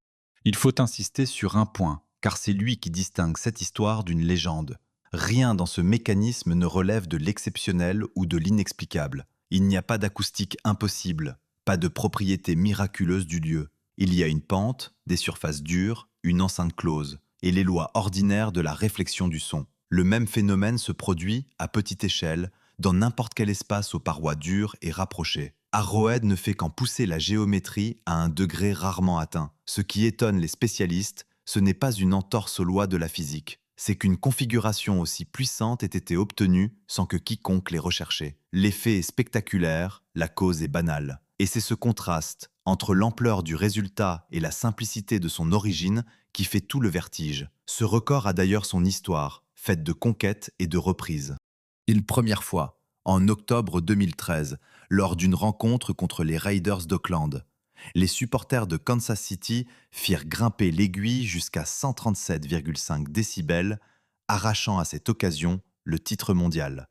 Il faut insister sur un point, car c'est lui qui distingue cette histoire d'une légende. Rien dans ce mécanisme ne relève de l'exceptionnel ou de l'inexplicable. Il n'y a pas d'acoustique impossible, pas de propriété miraculeuse du lieu. Il y a une pente, des surfaces dures, une enceinte close, et les lois ordinaires de la réflexion du son. Le même phénomène se produit, à petite échelle, dans n'importe quel espace aux parois dures et rapprochées. Arrowhead ne fait qu'en pousser la géométrie à un degré rarement atteint. Ce qui étonne les spécialistes, ce n'est pas une entorse aux lois de la physique. C'est qu'une configuration aussi puissante ait été obtenue sans que quiconque l'ait recherchée. L'effet est spectaculaire, la cause est banale. Et c'est ce contraste entre l'ampleur du résultat et la simplicité de son origine qui fait tout le vertige. Ce record a d'ailleurs son histoire, faite de conquêtes et de reprises. Une première fois, en octobre 2013, lors d'une rencontre contre les Raiders d'Oakland. Les supporters de Kansas City firent grimper l'aiguille jusqu'à 137,5 décibels, arrachant à cette occasion le titre mondial.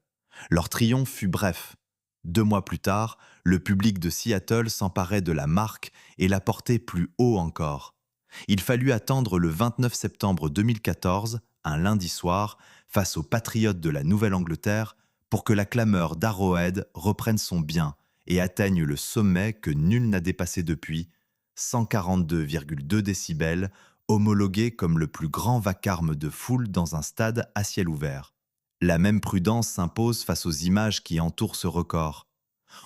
Leur triomphe fut bref. 2 mois plus tard, le public de Seattle s'emparait de la marque et la portait plus haut encore. Il fallut attendre le 29 septembre 2014, un lundi soir, face aux Patriotes de la Nouvelle-Angleterre, pour que la clameur d'Arrowhead reprenne son bien et atteigne le sommet que nul n'a dépassé depuis, 142,2 décibels, homologué comme le plus grand vacarme de foule dans un stade à ciel ouvert. La même prudence s'impose face aux images qui entourent ce record.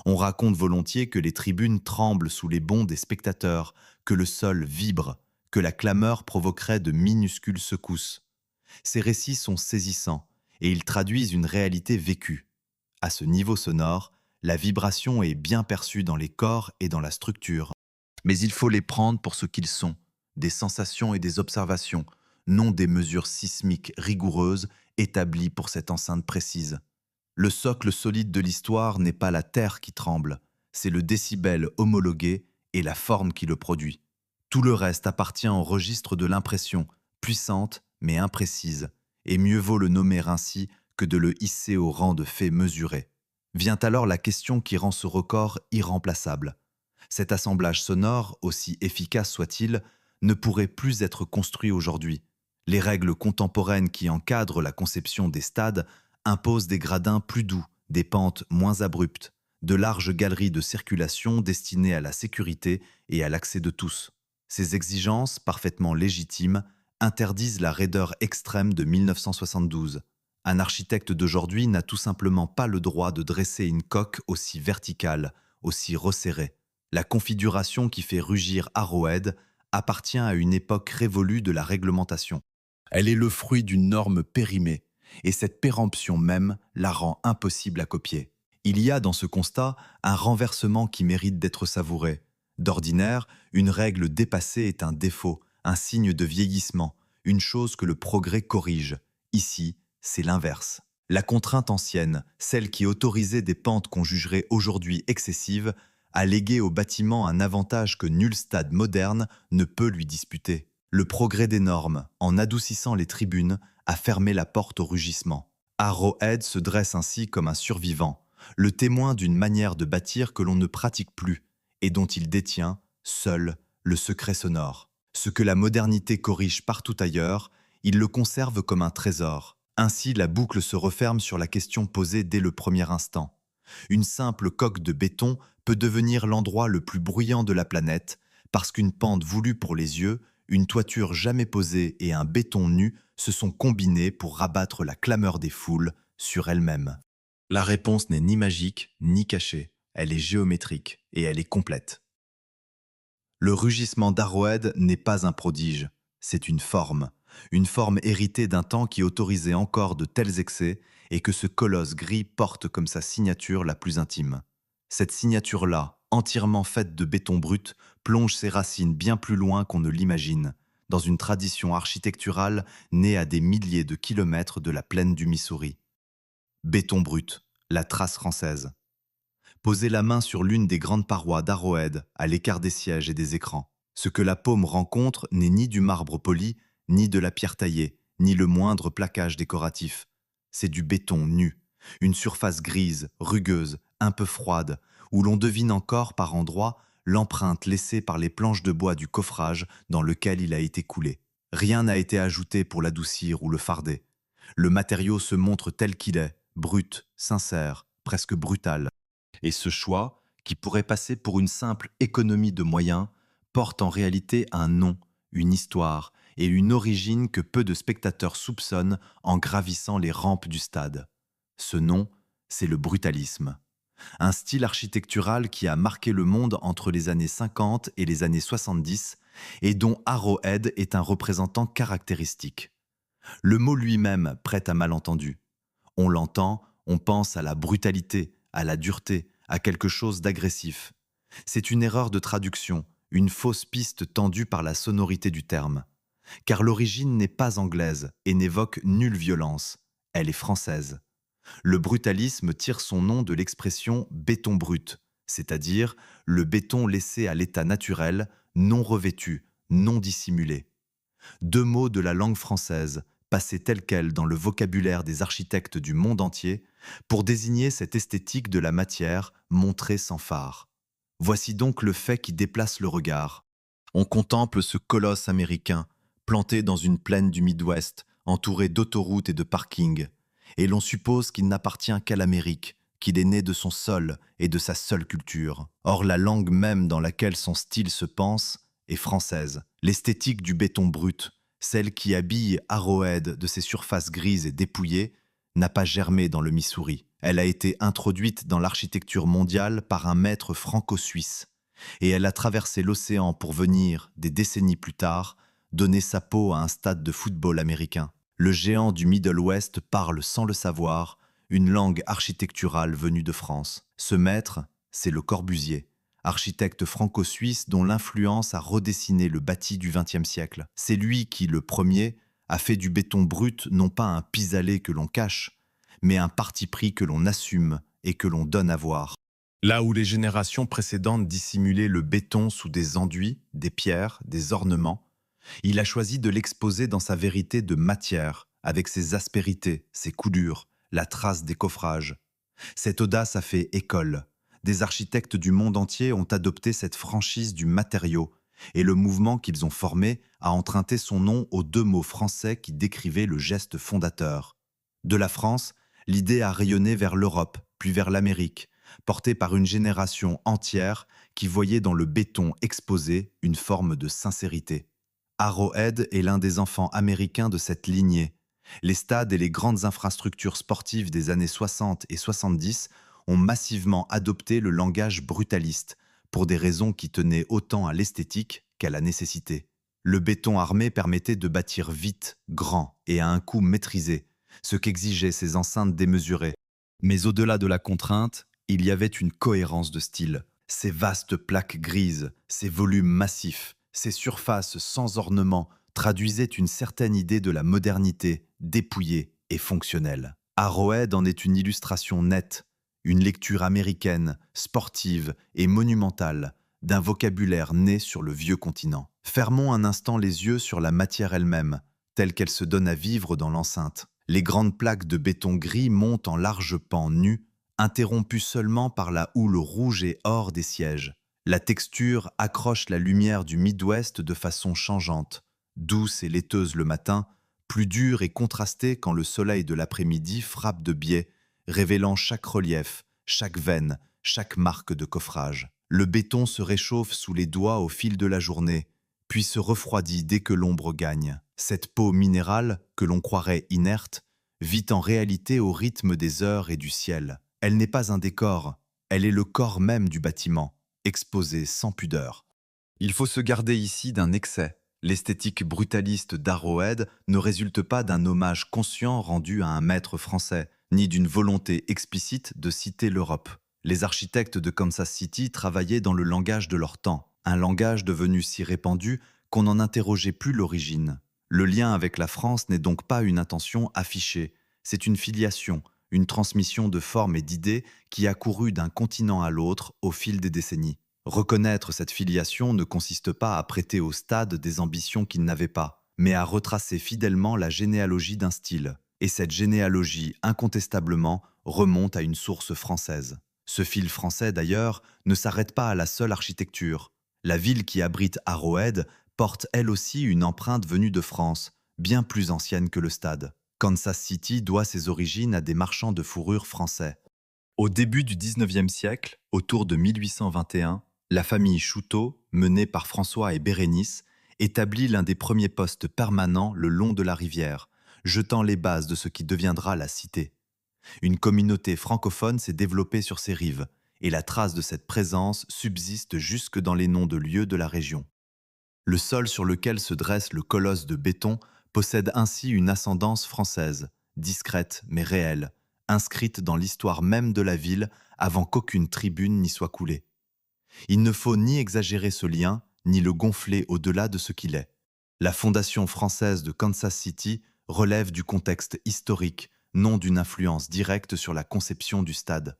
On raconte volontiers que les tribunes tremblent sous les bonds des spectateurs, que le sol vibre, que la clameur provoquerait de minuscules secousses. Ces récits sont saisissants et ils traduisent une réalité vécue. À ce niveau sonore, la vibration est bien perçue dans les corps et dans la structure. Mais il faut les prendre pour ce qu'ils sont, des sensations et des observations, non des mesures sismiques rigoureuses établies pour cette enceinte précise. Le socle solide de l'histoire n'est pas la terre qui tremble, c'est le décibel homologué et la forme qui le produit. Tout le reste appartient au registre de l'impression, puissante mais imprécise, et mieux vaut le nommer ainsi que de le hisser au rang de fait mesuré. Vient alors la question qui rend ce record irremplaçable. Cet assemblage sonore, aussi efficace soit-il, ne pourrait plus être construit aujourd'hui. Les règles contemporaines qui encadrent la conception des stades imposent des gradins plus doux, des pentes moins abruptes, de larges galeries de circulation destinées à la sécurité et à l'accès de tous. Ces exigences, parfaitement légitimes, interdisent la raideur extrême de 1972. Un architecte d'aujourd'hui n'a tout simplement pas le droit de dresser une coque aussi verticale, aussi resserrée. La configuration qui fait rugir Arrowhead appartient à une époque révolue de la réglementation. Elle est le fruit d'une norme périmée, et cette péremption même la rend impossible à copier. Il y a dans ce constat un renversement qui mérite d'être savouré. D'ordinaire, une règle dépassée est un défaut, un signe de vieillissement, une chose que le progrès corrige. Ici, c'est l'inverse. La contrainte ancienne, celle qui autorisait des pentes qu'on jugerait aujourd'hui excessives, a légué au bâtiment un avantage que nul stade moderne ne peut lui disputer. Le progrès des normes, en adoucissant les tribunes, a fermé la porte au rugissement. Arrowhead se dresse ainsi comme un survivant, le témoin d'une manière de bâtir que l'on ne pratique plus et dont il détient, seul, le secret sonore. Ce que la modernité corrige partout ailleurs, il le conserve comme un trésor. Ainsi, la boucle se referme sur la question posée dès le premier instant. Une simple coque de béton peut devenir l'endroit le plus bruyant de la planète parce qu'une pente voulue pour les yeux, une toiture jamais posée et un béton nu se sont combinés pour rabattre la clameur des foules sur elle-même. La réponse n'est ni magique ni cachée, elle est géométrique et elle est complète. Le rugissement d'Arrowhead n'est pas un prodige, c'est une forme héritée d'un temps qui autorisait encore de tels excès et que ce colosse gris porte comme sa signature la plus intime. Cette signature-là, entièrement faite de béton brut, plonge ses racines bien plus loin qu'on ne l'imagine, dans une tradition architecturale née à des milliers de kilomètres de la plaine du Missouri. Béton brut, la trace française. Posez la main sur l'une des grandes parois d'Arrowhead, à l'écart des sièges et des écrans. Ce que la paume rencontre n'est ni du marbre poli, ni de la pierre taillée, ni le moindre plaquage décoratif. C'est du béton nu, une surface grise, rugueuse, un peu froide, où l'on devine encore par endroits l'empreinte laissée par les planches de bois du coffrage dans lequel il a été coulé. Rien n'a été ajouté pour l'adoucir ou le farder. Le matériau se montre tel qu'il est, brut, sincère, presque brutal. Et ce choix, qui pourrait passer pour une simple économie de moyens, porte en réalité un nom, une histoire et une origine que peu de spectateurs soupçonnent en gravissant les rampes du stade. Ce nom, c'est le brutalisme. Un style architectural qui a marqué le monde entre les années 50 et les années 70 et dont Arrowhead est un représentant caractéristique. Le mot lui-même prête à malentendu. On l'entend, on pense à la brutalité, à la dureté, à quelque chose d'agressif. C'est une erreur de traduction, une fausse piste tendue par la sonorité du terme. Car l'origine n'est pas anglaise et n'évoque nulle violence. Elle est française. Le brutalisme tire son nom de l'expression béton brut, c'est-à-dire le béton laissé à l'état naturel, non revêtu, non dissimulé. Deux mots de la langue française, passés tels quels dans le vocabulaire des architectes du monde entier, pour désigner cette esthétique de la matière montrée sans phare. Voici donc le fait qui déplace le regard. On contemple ce colosse américain, planté dans une plaine du Midwest, entouré d'autoroutes et de parkings, et l'on suppose qu'il n'appartient qu'à l'Amérique, qu'il est né de son sol et de sa seule culture. Or la langue même dans laquelle son style se pense est française. L'esthétique du béton brut, celle qui habille Arrowhead de ses surfaces grises et dépouillées, n'a pas germé dans le Missouri. Elle a été introduite dans l'architecture mondiale par un maître franco-suisse, et elle a traversé l'océan pour venir, des décennies plus tard, donner sa peau à un stade de football américain. Le géant du Middle West parle sans le savoir une langue architecturale venue de France. Ce maître, c'est Le Corbusier, architecte franco-suisse dont l'influence a redessiné le bâti du XXe siècle. C'est lui qui, le premier, a fait du béton brut non pas un pis-aller que l'on cache, mais un parti pris que l'on assume et que l'on donne à voir. Là où les générations précédentes dissimulaient le béton sous des enduits, des pierres, des ornements, il a choisi de l'exposer dans sa vérité de matière, avec ses aspérités, ses coulures, la trace des coffrages. Cette audace a fait école. Des architectes du monde entier ont adopté cette franchise du matériau, et le mouvement qu'ils ont formé a emprunté son nom aux deux mots français qui décrivaient le geste fondateur. De la France, l'idée a rayonné vers l'Europe, puis vers l'Amérique, portée par une génération entière qui voyait dans le béton exposé une forme de sincérité. Arrowhead est l'un des enfants américains de cette lignée. Les stades et les grandes infrastructures sportives des années 60 et 70 ont massivement adopté le langage brutaliste, pour des raisons qui tenaient autant à l'esthétique qu'à la nécessité. Le béton armé permettait de bâtir vite, grand et à un coût maîtrisé, ce qu'exigeaient ces enceintes démesurées. Mais au-delà de la contrainte, il y avait une cohérence de style. Ces vastes plaques grises, ces volumes massifs, ces surfaces sans ornement traduisaient une certaine idée de la modernité, dépouillée et fonctionnelle. Arrowhead en est une illustration nette, une lecture américaine, sportive et monumentale d'un vocabulaire né sur le vieux continent. Fermons un instant les yeux sur la matière elle-même, telle qu'elle se donne à vivre dans l'enceinte. Les grandes plaques de béton gris montent en larges pans nus, interrompus seulement par la houle rouge et or des sièges. La texture accroche la lumière du Midwest de façon changeante, douce et laiteuse le matin, plus dure et contrastée quand le soleil de l'après-midi frappe de biais, révélant chaque relief, chaque veine, chaque marque de coffrage. Le béton se réchauffe sous les doigts au fil de la journée, puis se refroidit dès que l'ombre gagne. Cette peau minérale, que l'on croirait inerte, vit en réalité au rythme des heures et du ciel. Elle n'est pas un décor, elle est le corps même du bâtiment, exposé sans pudeur. Il faut se garder ici d'un excès. L'esthétique brutaliste d'Arrowhead ne résulte pas d'un hommage conscient rendu à un maître français, ni d'une volonté explicite de citer l'Europe. Les architectes de Kansas City travaillaient dans le langage de leur temps, un langage devenu si répandu qu'on n'en interrogeait plus l'origine. Le lien avec la France n'est donc pas une intention affichée, c'est une filiation, une transmission de formes et d'idées qui a couru d'un continent à l'autre au fil des décennies. Reconnaître cette filiation ne consiste pas à prêter au stade des ambitions qu'il n'avait pas, mais à retracer fidèlement la généalogie d'un style. Et cette généalogie, incontestablement, remonte à une source française. Ce fil français, d'ailleurs, ne s'arrête pas à la seule architecture. La ville qui abrite Arrowhead porte elle aussi une empreinte venue de France, bien plus ancienne que le stade. Kansas City doit ses origines à des marchands de fourrure français. Au début du 19e siècle, autour de 1821, la famille Chouteau, menée par François et Bérénice, établit l'un des premiers postes permanents le long de la rivière, jetant les bases de ce qui deviendra la cité. Une communauté francophone s'est développée sur ces rives, et la trace de cette présence subsiste jusque dans les noms de lieux de la région. Le sol sur lequel se dresse le colosse de béton possède ainsi une ascendance française, discrète mais réelle, inscrite dans l'histoire même de la ville avant qu'aucune tribune n'y soit coulée. Il ne faut ni exagérer ce lien, ni le gonfler au-delà de ce qu'il est. La fondation française de Kansas City relève du contexte historique, non d'une influence directe sur la conception du stade.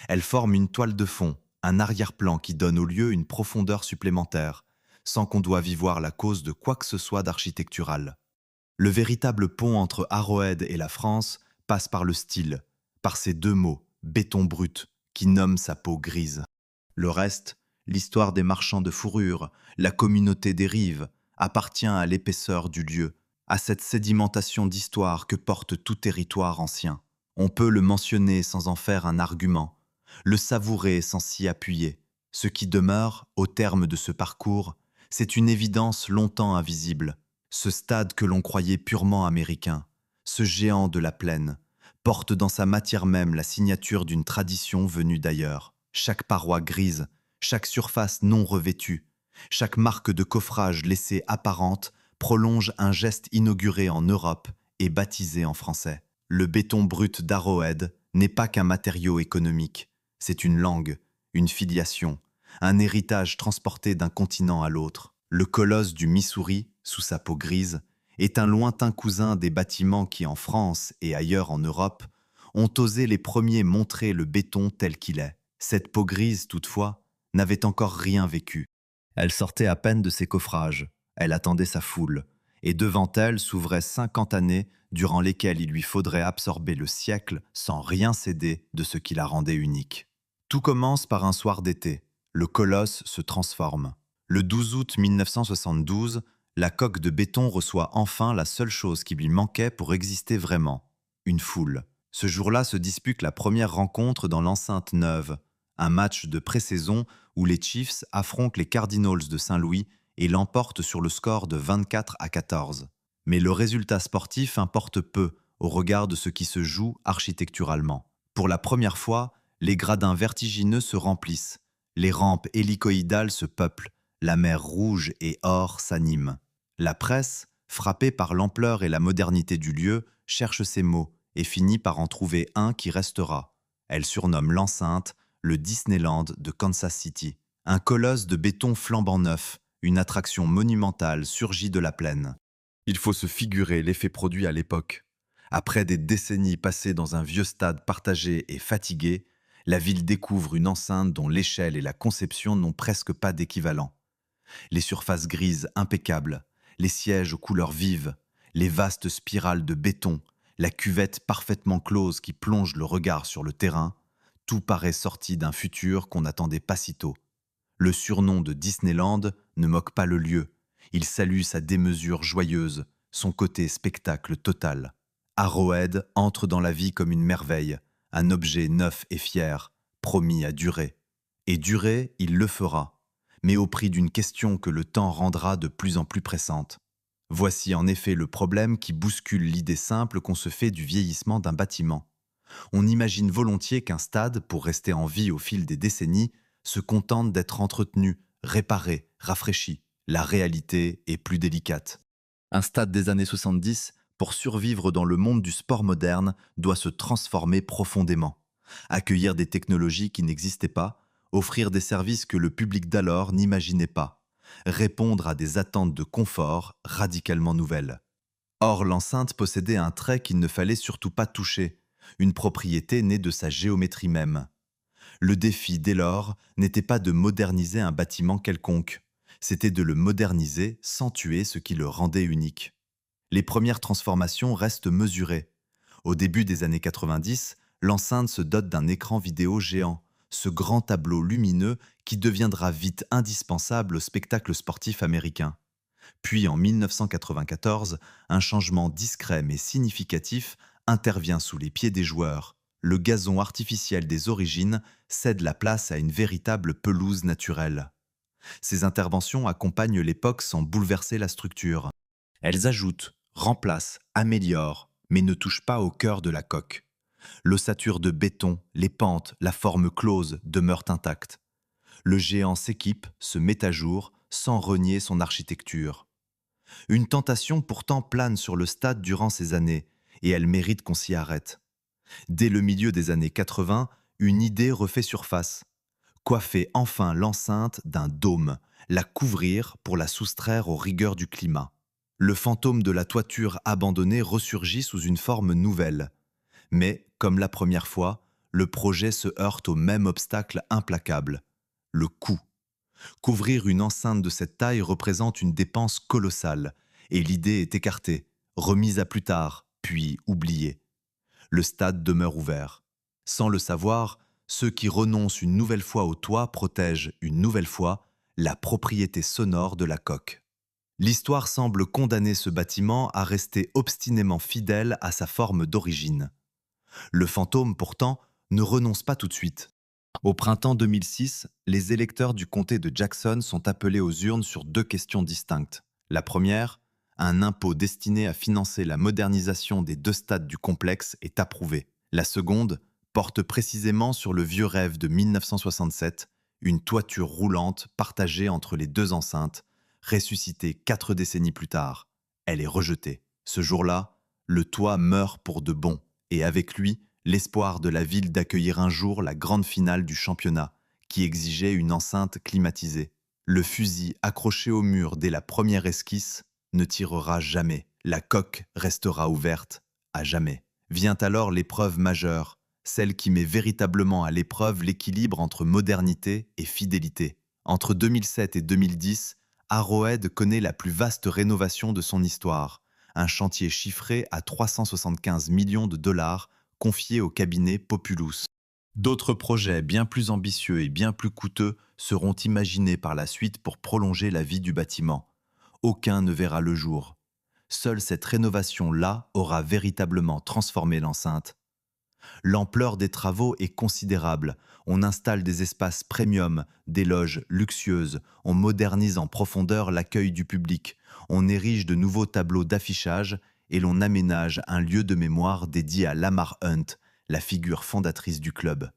Elle forme une toile de fond, un arrière-plan qui donne au lieu une profondeur supplémentaire, sans qu'on doive y voir la cause de quoi que ce soit d'architectural. Le véritable pont entre Arrowhead et la France passe par le style, par ces deux mots, béton brut, qui nomment sa peau grise. Le reste, l'histoire des marchands de fourrure, la communauté des rives, appartient à l'épaisseur du lieu, à cette sédimentation d'histoire que porte tout territoire ancien. On peut le mentionner sans en faire un argument, le savourer sans s'y appuyer. Ce qui demeure, au terme de ce parcours, c'est une évidence longtemps invisible. Ce stade que l'on croyait purement américain, ce géant de la plaine, porte dans sa matière même la signature d'une tradition venue d'ailleurs. Chaque paroi grise, chaque surface non revêtue, chaque marque de coffrage laissée apparente prolonge un geste inauguré en Europe et baptisé en français. Le béton brut d'Arrowhead n'est pas qu'un matériau économique, c'est une langue, une filiation, un héritage transporté d'un continent à l'autre. Le colosse du Missouri, sous sa peau grise, est un lointain cousin des bâtiments qui, en France et ailleurs en Europe, ont osé les premiers montrer le béton tel qu'il est. Cette peau grise, toutefois, n'avait encore rien vécu. Elle sortait à peine de ses coffrages, elle attendait sa foule, et devant elle s'ouvraient 50 années durant lesquelles il lui faudrait absorber le siècle sans rien céder de ce qui la rendait unique. Tout commence par un soir d'été. Le colosse se transforme. Le 12 août 1972, la coque de béton reçoit enfin la seule chose qui lui manquait pour exister vraiment, une foule. Ce jour-là se dispute la première rencontre dans l'enceinte neuve, un match de pré-saison où les Chiefs affrontent les Cardinals de Saint-Louis et l'emportent sur le score de 24-14. Mais le résultat sportif importe peu au regard de ce qui se joue architecturalement. Pour la première fois, les gradins vertigineux se remplissent, les rampes hélicoïdales se peuplent, la mer Rouge et or s'anime. La presse, frappée par l'ampleur et la modernité du lieu, cherche ses mots et finit par en trouver un qui restera. Elle surnomme l'enceinte le Disneyland de Kansas City. Un colosse de béton flambant neuf, une attraction monumentale surgit de la plaine. Il faut se figurer l'effet produit à l'époque. Après des décennies passées dans un vieux stade partagé et fatigué, la ville découvre une enceinte dont l'échelle et la conception n'ont presque pas d'équivalent. Les surfaces grises impeccables, les sièges aux couleurs vives, les vastes spirales de béton, la cuvette parfaitement close qui plonge le regard sur le terrain, tout paraît sorti d'un futur qu'on n'attendait pas si tôt. Le surnom de Disneyland ne moque pas le lieu, il salue sa démesure joyeuse, son côté spectacle total. Arrowhead entre dans la vie comme une merveille, un objet neuf et fier, promis à durer. Et durer, il le fera, mais au prix d'une question que le temps rendra de plus en plus pressante. Voici en effet le problème qui bouscule l'idée simple qu'on se fait du vieillissement d'un bâtiment. On imagine volontiers qu'un stade, pour rester en vie au fil des décennies, se contente d'être entretenu, réparé, rafraîchi. La réalité est plus délicate. Un stade des années 70, pour survivre dans le monde du sport moderne, doit se transformer profondément. Accueillir des technologies qui n'existaient pas, offrir des services que le public d'alors n'imaginait pas, répondre à des attentes de confort radicalement nouvelles. Or, l'enceinte possédait un trait qu'il ne fallait surtout pas toucher, une propriété née de sa géométrie même. Le défi, dès lors, n'était pas de moderniser un bâtiment quelconque, C'était de le moderniser sans tuer ce qui le rendait unique. Les premières transformations restent mesurées. Au début des années 90, l'enceinte se dote d'un écran vidéo géant, ce grand tableau lumineux qui deviendra vite indispensable au spectacle sportif américain. Puis en 1994, un changement discret mais significatif intervient sous les pieds des joueurs. Le gazon artificiel des origines cède la place à une véritable pelouse naturelle. Ces interventions accompagnent l'époque sans bouleverser la structure. Elles ajoutent, remplacent, améliorent, mais ne touchent pas au cœur de la coque. L'ossature de béton, les pentes, la forme close demeurent intactes. Le géant s'équipe, se met à jour, sans renier son architecture. Une tentation pourtant plane sur le stade durant ces années, et elle mérite qu'on s'y arrête. Dès le milieu des années 80, une idée refait surface. Coiffer enfin l'enceinte d'un dôme, la couvrir pour la soustraire aux rigueurs du climat. Le fantôme de la toiture abandonnée ressurgit sous une forme nouvelle. Mais, comme la première fois, le projet se heurte au même obstacle implacable, le coût. Couvrir une enceinte de cette taille représente une dépense colossale, et l'idée est écartée, remise à plus tard, puis oubliée. Le stade demeure ouvert. Sans le savoir, ceux qui renoncent une nouvelle fois au toit protègent une nouvelle fois la propriété sonore de la coque. L'histoire semble condamner ce bâtiment à rester obstinément fidèle à sa forme d'origine. Le fantôme, pourtant, ne renonce pas tout de suite. Au printemps 2006, les électeurs du comté de Jackson sont appelés aux urnes sur deux questions distinctes. La première, un impôt destiné à financer la modernisation des deux stades du complexe est approuvé. La seconde porte précisément sur le vieux rêve de 1967, une toiture roulante partagée entre les deux enceintes, ressuscitée 4 décennies plus tard. Elle est rejetée. Ce jour-là, le toit meurt pour de bon, et avec lui, l'espoir de la ville d'accueillir un jour la grande finale du championnat, qui exigeait une enceinte climatisée. Le fusil accroché au mur dès la première esquisse ne tirera jamais. La coque restera ouverte à jamais. Vient alors l'épreuve majeure, celle qui met véritablement à l'épreuve l'équilibre entre modernité et fidélité. Entre 2007 et 2010, Arrowhead connaît la plus vaste rénovation de son histoire, un chantier chiffré à 375 millions de dollars confié au cabinet Populous. D'autres projets bien plus ambitieux et bien plus coûteux seront imaginés par la suite pour prolonger la vie du bâtiment. Aucun ne verra le jour. Seule cette rénovation-là aura véritablement transformé l'enceinte. L'ampleur des travaux est considérable. On installe des espaces premium, des loges luxueuses, on modernise en profondeur l'accueil du public, on érige de nouveaux tableaux d'affichage et l'on aménage un lieu de mémoire dédié à Lamar Hunt, la figure fondatrice du club.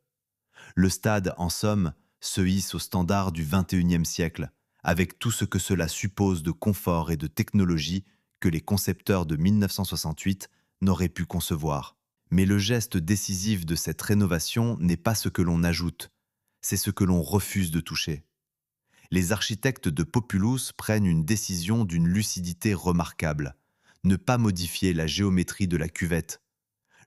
Le stade, en somme, se hisse au standard du XXIe siècle, avec tout ce que cela suppose de confort et de technologie que les concepteurs de 1968 n'auraient pu concevoir. Mais le geste décisif de cette rénovation n'est pas ce que l'on ajoute, c'est ce que l'on refuse de toucher. Les architectes de Populous prennent une décision d'une lucidité remarquable. Ne pas modifier la géométrie de la cuvette.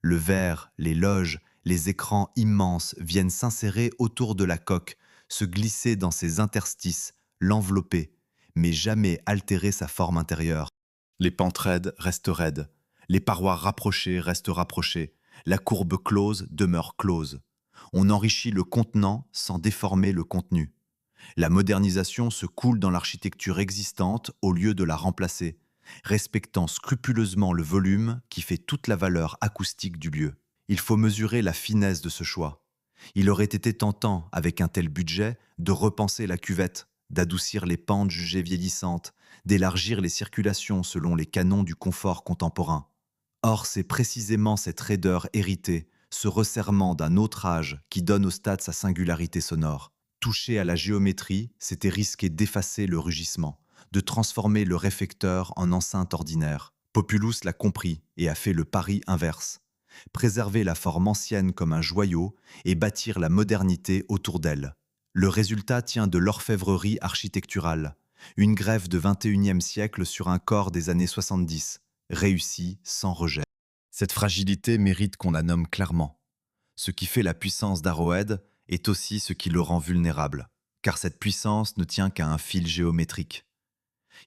Le verre, les loges, les écrans immenses viennent s'insérer autour de la coque, se glisser dans ses interstices, l'envelopper, mais jamais altérer sa forme intérieure. Les pentes raides restent raides, les parois rapprochées restent rapprochées, la courbe close demeure close. On enrichit le contenant sans déformer le contenu. La modernisation se coule dans l'architecture existante au lieu de la remplacer, respectant scrupuleusement le volume qui fait toute la valeur acoustique du lieu. Il faut mesurer la finesse de ce choix. Il aurait été tentant, avec un tel budget, de repenser la cuvette, d'adoucir les pentes jugées vieillissantes, d'élargir les circulations selon les canons du confort contemporain. Or, c'est précisément cette raideur héritée, ce resserrement d'un autre âge qui donne au stade sa singularité sonore. Toucher à la géométrie, c'était risquer d'effacer le rugissement, de transformer le réfecteur en enceinte ordinaire. Populous l'a compris et a fait le pari inverse. Préserver la forme ancienne comme un joyau et bâtir la modernité autour d'elle. Le résultat tient de l'orfèvrerie architecturale, une greffe de XXIe siècle sur un corps des années 70, réussi sans rejet. Cette fragilité mérite qu'on la nomme clairement. Ce qui fait la puissance d'Arrowhead est aussi ce qui le rend vulnérable. car cette puissance ne tient qu'à un fil géométrique.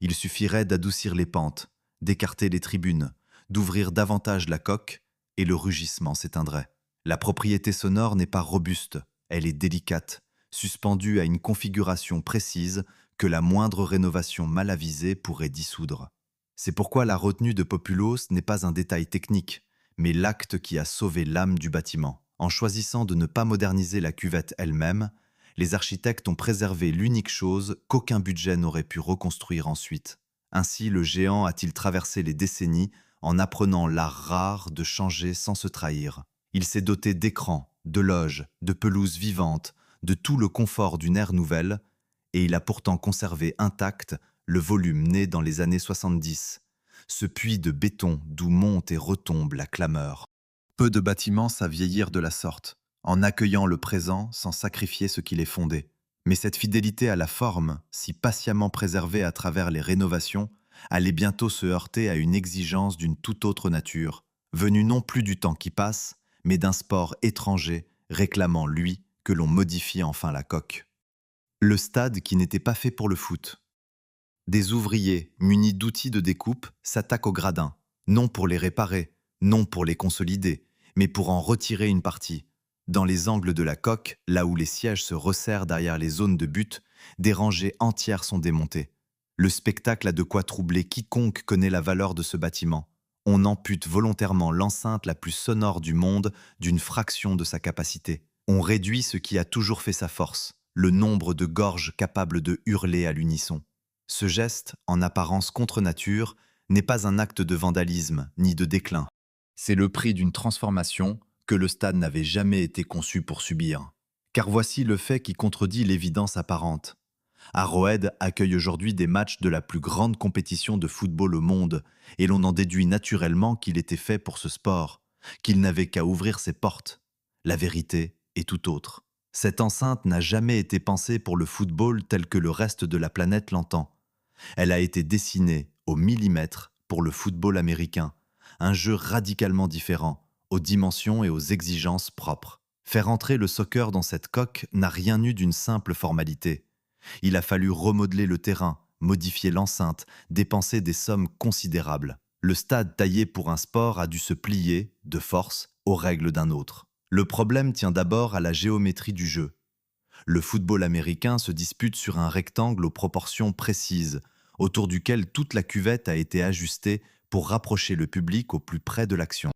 Il suffirait d'adoucir les pentes, d'écarter les tribunes, d'ouvrir davantage la coque, et le rugissement s'éteindrait. La propriété sonore n'est pas robuste, elle est délicate, suspendue à une configuration précise que la moindre rénovation mal avisée pourrait dissoudre. C'est pourquoi la retenue de Populos n'est pas un détail technique, mais l'acte qui a sauvé l'âme du bâtiment. En choisissant de ne pas moderniser la cuvette elle-même, les architectes ont préservé l'unique chose qu'aucun budget n'aurait pu reconstruire ensuite. Ainsi, le géant a-t-il traversé les décennies en apprenant l'art rare de changer sans se trahir. Il s'est doté d'écrans, de loges, de pelouses vivantes, de tout le confort d'une ère nouvelle, et il a pourtant conservé intact le volume né dans les années 70, ce puits de béton d'où monte et retombe la clameur. Peu de bâtiments savent vieillir de la sorte, en accueillant le présent sans sacrifier ce qui les fondait. Mais cette fidélité à la forme, si patiemment préservée à travers les rénovations, allait bientôt se heurter à une exigence d'une toute autre nature, venue non plus du temps qui passe, mais d'un sport étranger réclamant, lui, que l'on modifie enfin la coque. Le stade qui n'était pas fait pour le foot. Des ouvriers, munis d'outils de découpe, s'attaquent aux gradins, non pour les réparer, non pour les consolider, mais pour en retirer une partie. Dans les angles de la coque, là où les sièges se resserrent derrière les zones de but, des rangées entières sont démontées. Le spectacle a de quoi troubler quiconque connaît la valeur de ce bâtiment. On ampute volontairement l'enceinte la plus sonore du monde d'une fraction de sa capacité. On réduit ce qui a toujours fait sa force, le nombre de gorges capables de hurler à l'unisson. Ce geste, en apparence contre nature, n'est pas un acte de vandalisme ni de déclin. C'est le prix d'une transformation que le stade n'avait jamais été conçu pour subir. Car voici le fait qui contredit l'évidence apparente. Arrowhead accueille aujourd'hui des matchs de la plus grande compétition de football au monde, et l'on en déduit naturellement qu'il était fait pour ce sport, qu'il n'avait qu'à ouvrir ses portes. La vérité est tout autre. Cette enceinte n'a jamais été pensée pour le football tel que le reste de la planète l'entend. Elle a été dessinée au millimètre pour le football américain, un jeu radicalement différent, aux dimensions et aux exigences propres. Faire entrer le soccer dans cette coque n'a rien eu d'une simple formalité. Il a fallu remodeler le terrain, modifier l'enceinte, dépenser des sommes considérables. Le stade taillé pour un sport a dû se plier, de force, aux règles d'un autre. Le problème tient d'abord à la géométrie du jeu. Le football américain se dispute sur un rectangle aux proportions précises, autour duquel toute la cuvette a été ajustée pour rapprocher le public au plus près de l'action.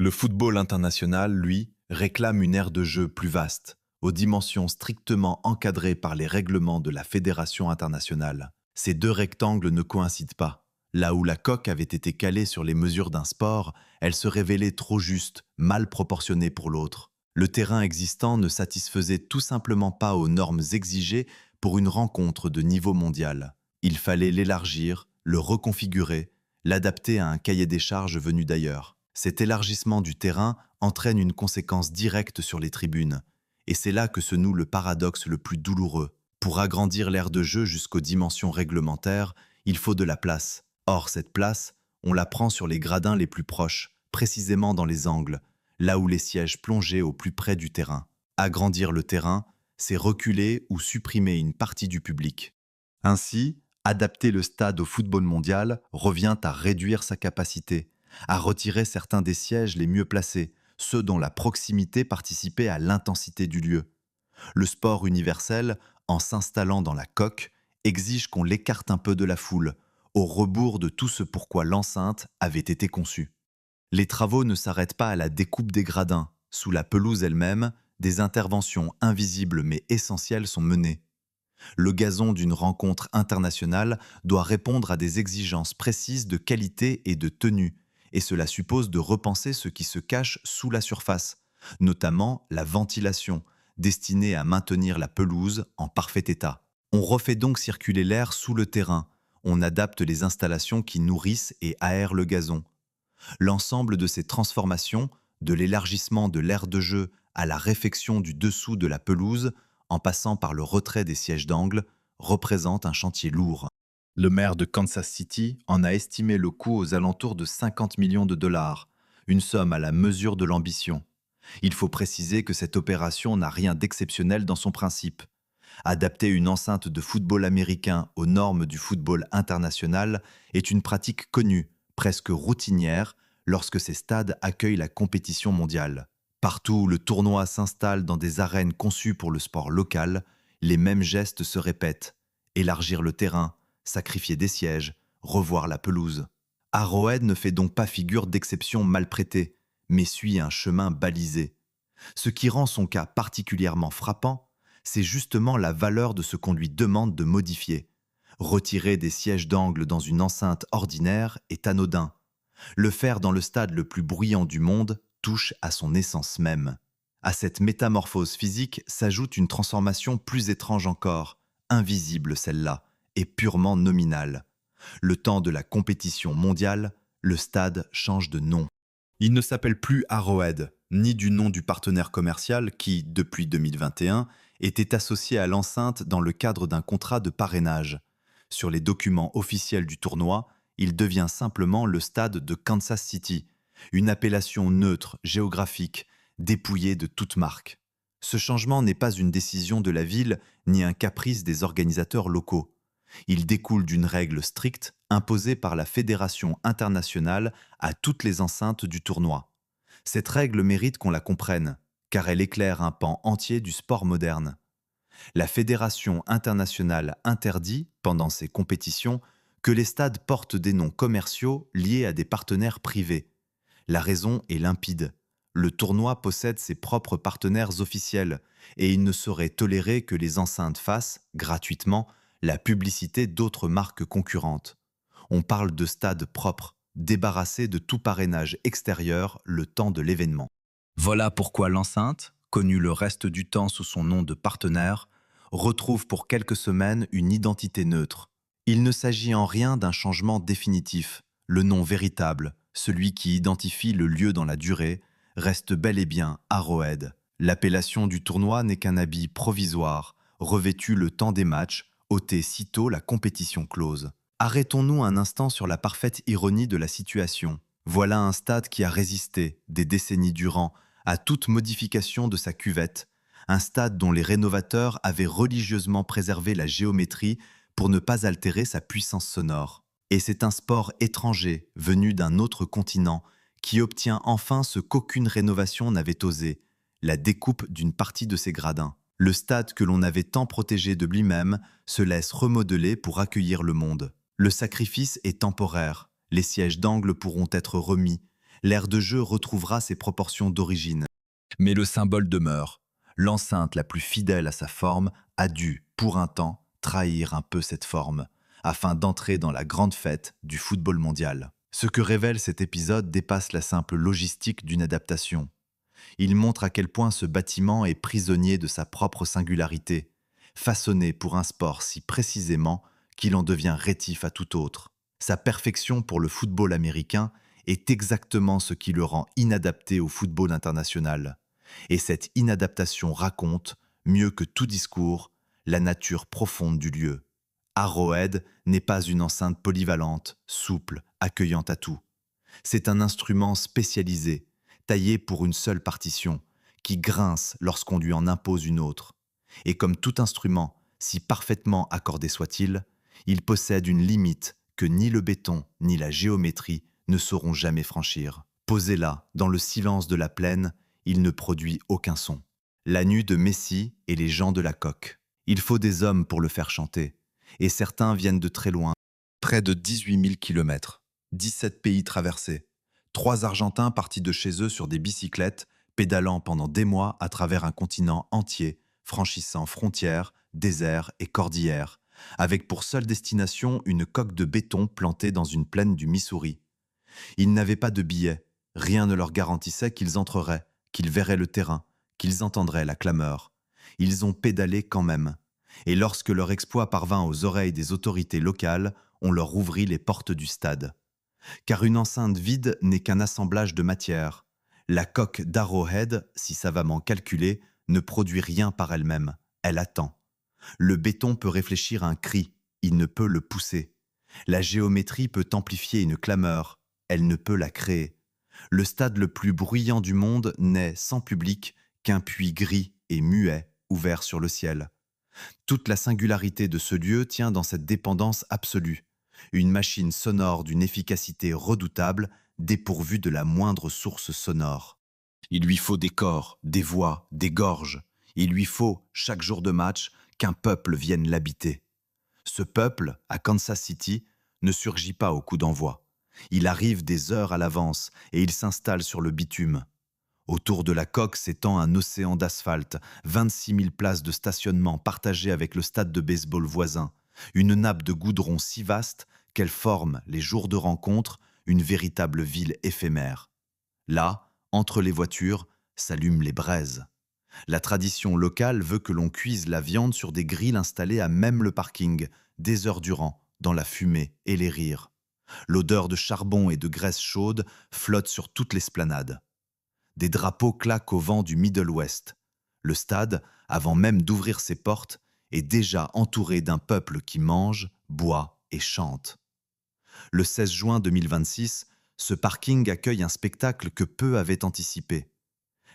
Le football international, lui, réclame une aire de jeu plus vaste, aux dimensions strictement encadrées par les règlements de la Fédération internationale. Ces deux rectangles ne coïncident pas. Là où la coque avait été calée sur les mesures d'un sport, elle se révélait trop juste, mal proportionnée pour l'autre. Le terrain existant ne satisfaisait tout simplement pas aux normes exigées pour une rencontre de niveau mondial. Il fallait l'élargir, le reconfigurer, l'adapter à un cahier des charges venu d'ailleurs. Cet élargissement du terrain entraîne une conséquence directe sur les tribunes. Et c'est là que se noue le paradoxe le plus douloureux. Pour agrandir l'aire de jeu jusqu'aux dimensions réglementaires, il faut de la place. Or, cette place, on la prend sur les gradins les plus proches, précisément dans les angles, là où les sièges plongeaient au plus près du terrain. Agrandir le terrain, c'est reculer ou supprimer une partie du public. Ainsi, adapter le stade au football mondial revient à réduire sa capacité, à retirer certains des sièges les mieux placés, ceux dont la proximité participait à l'intensité du lieu. Le sport universel, en s'installant dans la coque, exige qu'on l'écarte un peu de la foule, au rebours de tout ce pourquoi l'enceinte avait été conçue. Les travaux ne s'arrêtent pas à la découpe des gradins. Sous la pelouse elle-même, des interventions invisibles mais essentielles sont menées. Le gazon d'une rencontre internationale doit répondre à des exigences précises de qualité et de tenue, et cela suppose de repenser ce qui se cache sous la surface, notamment la ventilation, destinée à maintenir la pelouse en parfait état. On refait donc circuler l'air sous le terrain, on adapte les installations qui nourrissent et aèrent le gazon. L'ensemble de ces transformations, de l'élargissement de l'aire de jeu à la réfection du dessous de la pelouse, en passant par le retrait des sièges d'angle, représente un chantier lourd. Le maire de Kansas City en a estimé le coût aux alentours de 50 millions de dollars, une somme à la mesure de l'ambition. Il faut préciser que cette opération n'a rien d'exceptionnel dans son principe. Adapter une enceinte de football américain aux normes du football international est une pratique connue, presque routinière, lorsque ces stades accueillent la compétition mondiale. Partout où le tournoi s'installe dans des arènes conçues pour le sport local, les mêmes gestes se répètent. Élargir le terrain, sacrifier des sièges, revoir la pelouse. Arrowhead ne fait donc pas figure d'exception mal prêtée, mais suit un chemin balisé. Ce qui rend son cas particulièrement frappant, c'est justement la valeur de ce qu'on lui demande de modifier. Retirer des sièges d'angle dans une enceinte ordinaire est anodin. Le faire dans le stade le plus bruyant du monde touche à son essence même. À cette métamorphose physique s'ajoute une transformation plus étrange encore, invisible celle-là, et purement nominale. Le temps de la compétition mondiale, le stade change de nom. Il ne s'appelle plus Arrowhead, ni du nom du partenaire commercial qui, depuis 2021, était associé à l'enceinte dans le cadre d'un contrat de parrainage. Sur les documents officiels du tournoi, il devient simplement le stade de Kansas City, une appellation neutre, géographique, dépouillée de toute marque. Ce changement n'est pas une décision de la ville ni un caprice des organisateurs locaux. Il découle d'une règle stricte imposée par la Fédération internationale à toutes les enceintes du tournoi. Cette règle mérite qu'on la comprenne, car elle éclaire un pan entier du sport moderne. La Fédération internationale interdit, pendant ces compétitions, que les stades portent des noms commerciaux liés à des partenaires privés. La raison est limpide. Le tournoi possède ses propres partenaires officiels et il ne saurait tolérer que les enceintes fassent, gratuitement, la publicité d'autres marques concurrentes. On parle de stades propres, débarrassés de tout parrainage extérieur le temps de l'événement. Voilà pourquoi l'enceinte, connue le reste du temps sous son nom de partenaire, retrouve pour quelques semaines une identité neutre. Il ne s'agit en rien d'un changement définitif. Le nom véritable, celui qui identifie le lieu dans la durée, reste bel et bien Arrowhead. L'appellation du tournoi n'est qu'un habit provisoire, revêtu le temps des matchs, ôté sitôt la compétition close. Arrêtons-nous un instant sur la parfaite ironie de la situation. Voilà un stade qui a résisté, des décennies durant, à toute modification de sa cuvette, un stade dont les rénovateurs avaient religieusement préservé la géométrie pour ne pas altérer sa puissance sonore. Et c'est un sport étranger, venu d'un autre continent, qui obtient enfin ce qu'aucune rénovation n'avait osé, la découpe d'une partie de ses gradins. Le stade que l'on avait tant protégé de lui-même se laisse remodeler pour accueillir le monde. Le sacrifice est temporaire, les sièges d'angle pourront être remis, l'aire de jeu retrouvera ses proportions d'origine. Mais le symbole demeure. L'enceinte la plus fidèle à sa forme a dû, pour un temps, trahir un peu cette forme, afin d'entrer dans la grande fête du football mondial. Ce que révèle cet épisode dépasse la simple logistique d'une adaptation. Il montre à quel point ce bâtiment est prisonnier de sa propre singularité, façonné pour un sport si précisément qu'il en devient rétif à tout autre. Sa perfection pour le football américain est exactement ce qui le rend inadapté au football international. Et cette inadaptation raconte, mieux que tout discours, la nature profonde du lieu. Arrowhead n'est pas une enceinte polyvalente, souple, accueillante à tout. C'est un instrument spécialisé, taillé pour une seule partition, qui grince lorsqu'on lui en impose une autre. Et comme tout instrument, si parfaitement accordé soit-il, il possède une limite que ni le béton ni la géométrie ne sauront jamais franchir. Posé là, dans le silence de la plaine, il ne produit aucun son. La nue de Messi et les gens de la coque. Il faut des hommes pour le faire chanter, et certains viennent de très loin. Près de 18 000 kilomètres, 17 pays traversés, 3 Argentins partis de chez eux sur des bicyclettes, pédalant pendant des mois à travers un continent entier, franchissant frontières, déserts et cordillères, avec pour seule destination une coque de béton plantée dans une plaine du Missouri. Ils n'avaient pas de billets, rien ne leur garantissait qu'ils entreraient, qu'ils verraient le terrain, qu'ils entendraient la clameur. Ils ont pédalé quand même. Et lorsque leur exploit parvint aux oreilles des autorités locales, on leur ouvrit les portes du stade. Car une enceinte vide n'est qu'un assemblage de matière. La coque d'Arrowhead, si savamment calculée, ne produit rien par elle-même. Elle attend. Le béton peut réfléchir un cri, il ne peut le pousser. La géométrie peut amplifier une clameur, elle ne peut la créer. Le stade le plus bruyant du monde n'est, sans public, qu'un puits gris et muet ouvert sur le ciel. Toute la singularité de ce lieu tient dans cette dépendance absolue. Une machine sonore d'une efficacité redoutable, dépourvue de la moindre source sonore. Il lui faut des corps, des voix, des gorges. Il lui faut, chaque jour de match, qu'un peuple vienne l'habiter. Ce peuple, à Kansas City, ne surgit pas au coup d'envoi. Il arrive des heures à l'avance et il s'installe sur le bitume. Autour de la coque s'étend un océan d'asphalte, 26 000 places de stationnement partagées avec le stade de baseball voisin, une nappe de goudron si vaste qu'elle forme, les jours de rencontre, une véritable ville éphémère. Là, entre les voitures, s'allument les braises. La tradition locale veut que l'on cuise la viande sur des grilles installées à même le parking, des heures durant, dans la fumée et les rires. L'odeur de charbon et de graisse chaude flotte sur toute l'esplanade. Des drapeaux claquent au vent du Middle West. Le stade, avant même d'ouvrir ses portes, est déjà entouré d'un peuple qui mange, boit et chante. Le 16 juin 2026, ce parking accueille un spectacle que peu avaient anticipé.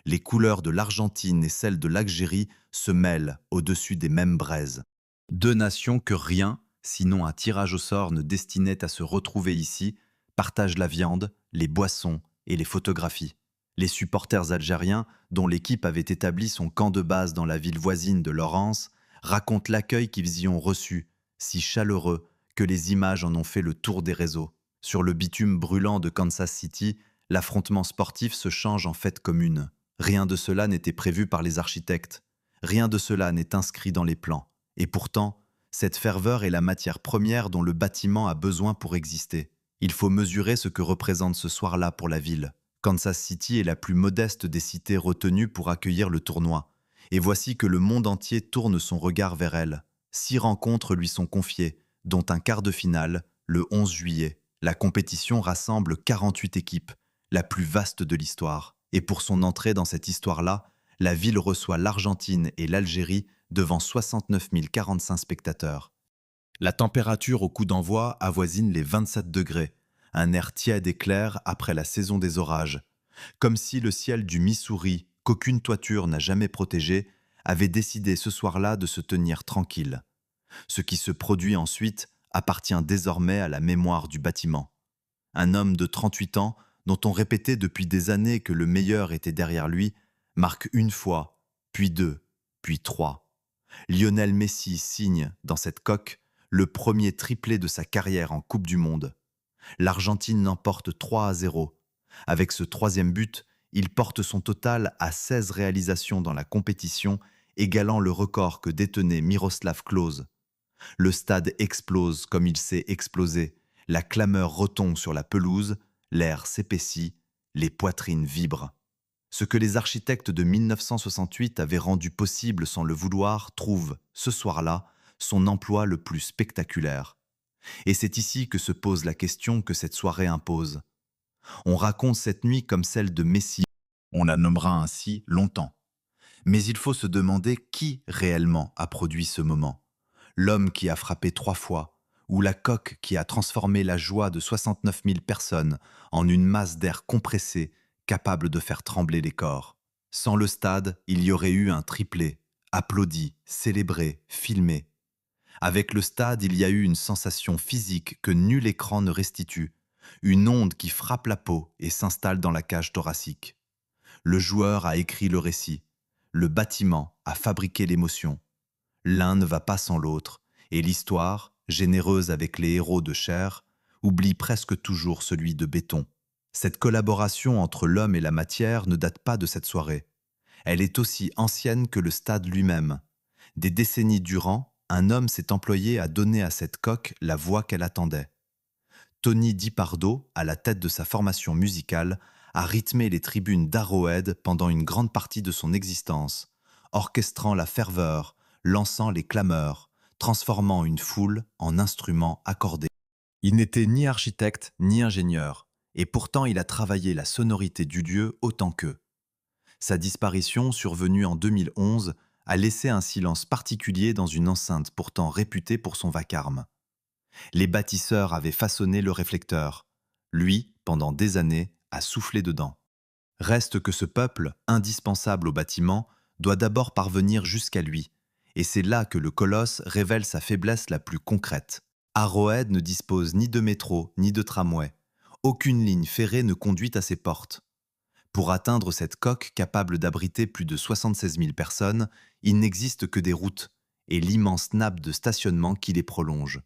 Les couleurs de l'Argentine et celles de l'Algérie se mêlent au-dessus des mêmes braises. Deux nations que rien, sinon un tirage au sort, ne destinait à se retrouver ici, partagent la viande, les boissons et les photographies. Les supporters algériens, dont l'équipe avait établi son camp de base dans la ville voisine de Lawrence, racontent l'accueil qu'ils y ont reçu, si chaleureux que les images en ont fait le tour des réseaux. Sur le bitume brûlant de Kansas City, l'affrontement sportif se change en fête commune. Rien de cela n'était prévu par les architectes. Rien de cela n'est inscrit dans les plans. Et pourtant, cette ferveur est la matière première dont le bâtiment a besoin pour exister. Il faut mesurer ce que représente ce soir-là pour la ville. Kansas City est la plus modeste des cités retenues pour accueillir le tournoi. Et voici que le monde entier tourne son regard vers elle. 6 rencontres lui sont confiées, dont un quart de finale, le 11 juillet. La compétition rassemble 48 équipes, la plus vaste de l'histoire. Et pour son entrée dans cette histoire-là, la ville reçoit l'Argentine et l'Algérie devant 69 045 spectateurs. La température au coup d'envoi avoisine les 27 degrés, un air tiède et clair après la saison des orages, comme si le ciel du Missouri, qu'aucune toiture n'a jamais protégé, avait décidé ce soir-là de se tenir tranquille. Ce qui se produit ensuite appartient désormais à la mémoire du bâtiment. Un homme de 38 ans, dont on répétait depuis des années que le meilleur était derrière lui, marque une fois, puis deux, puis trois. Lionel Messi signe, dans cette coque, le premier triplé de sa carrière en Coupe du Monde. L'Argentine l'emporte 3-0. Avec ce troisième but, il porte son total à 16 réalisations dans la compétition, égalant le record que détenait Miroslav Klose. Le stade explose comme il s'est explosé. La clameur retombe sur la pelouse, l'air s'épaissit, les poitrines vibrent. Ce que les architectes de 1968 avaient rendu possible sans le vouloir trouve, ce soir-là, son emploi le plus spectaculaire. Et c'est ici que se pose la question que cette soirée impose. On raconte cette nuit comme celle de Messi. On la nommera ainsi longtemps. Mais il faut se demander qui réellement a produit ce moment. L'homme qui a frappé 3 fois, ou la coque qui a transformé la joie de 69 000 personnes en une masse d'air compressé capable de faire trembler les corps. Sans le stade, il y aurait eu un triplé, applaudi, célébré, filmé. Avec le stade, il y a eu une sensation physique que nul écran ne restitue, une onde qui frappe la peau et s'installe dans la cage thoracique. Le joueur a écrit le récit, le bâtiment a fabriqué l'émotion. L'un ne va pas sans l'autre, et l'histoire, généreuse avec les héros de chair, oublie presque toujours celui de béton. Cette collaboration entre l'homme et la matière ne date pas de cette soirée. Elle est aussi ancienne que le stade lui-même. Des décennies durant, un homme s'est employé à donner à cette coque la voix qu'elle attendait. Tony DiPardo, à la tête de sa formation musicale, a rythmé les tribunes d'Arrowhead pendant une grande partie de son existence, orchestrant la ferveur, lançant les clameurs, transformant une foule en instruments accordés. Il n'était ni architecte ni ingénieur, et pourtant il a travaillé la sonorité du lieu autant qu'eux. Sa disparition, survenue en 2011, a laissé un silence particulier dans une enceinte pourtant réputée pour son vacarme. Les bâtisseurs avaient façonné le réflecteur. Lui, pendant des années, a soufflé dedans. Reste que ce peuple, indispensable au bâtiment, doit d'abord parvenir jusqu'à lui, Et c'est là que le colosse révèle sa faiblesse la plus concrète. Arrowhead ne dispose ni de métro, ni de tramway. Aucune ligne ferrée ne conduit à ses portes. Pour atteindre cette coque capable d'abriter plus de 76 000 personnes, il n'existe que des routes et l'immense nappe de stationnement qui les prolonge.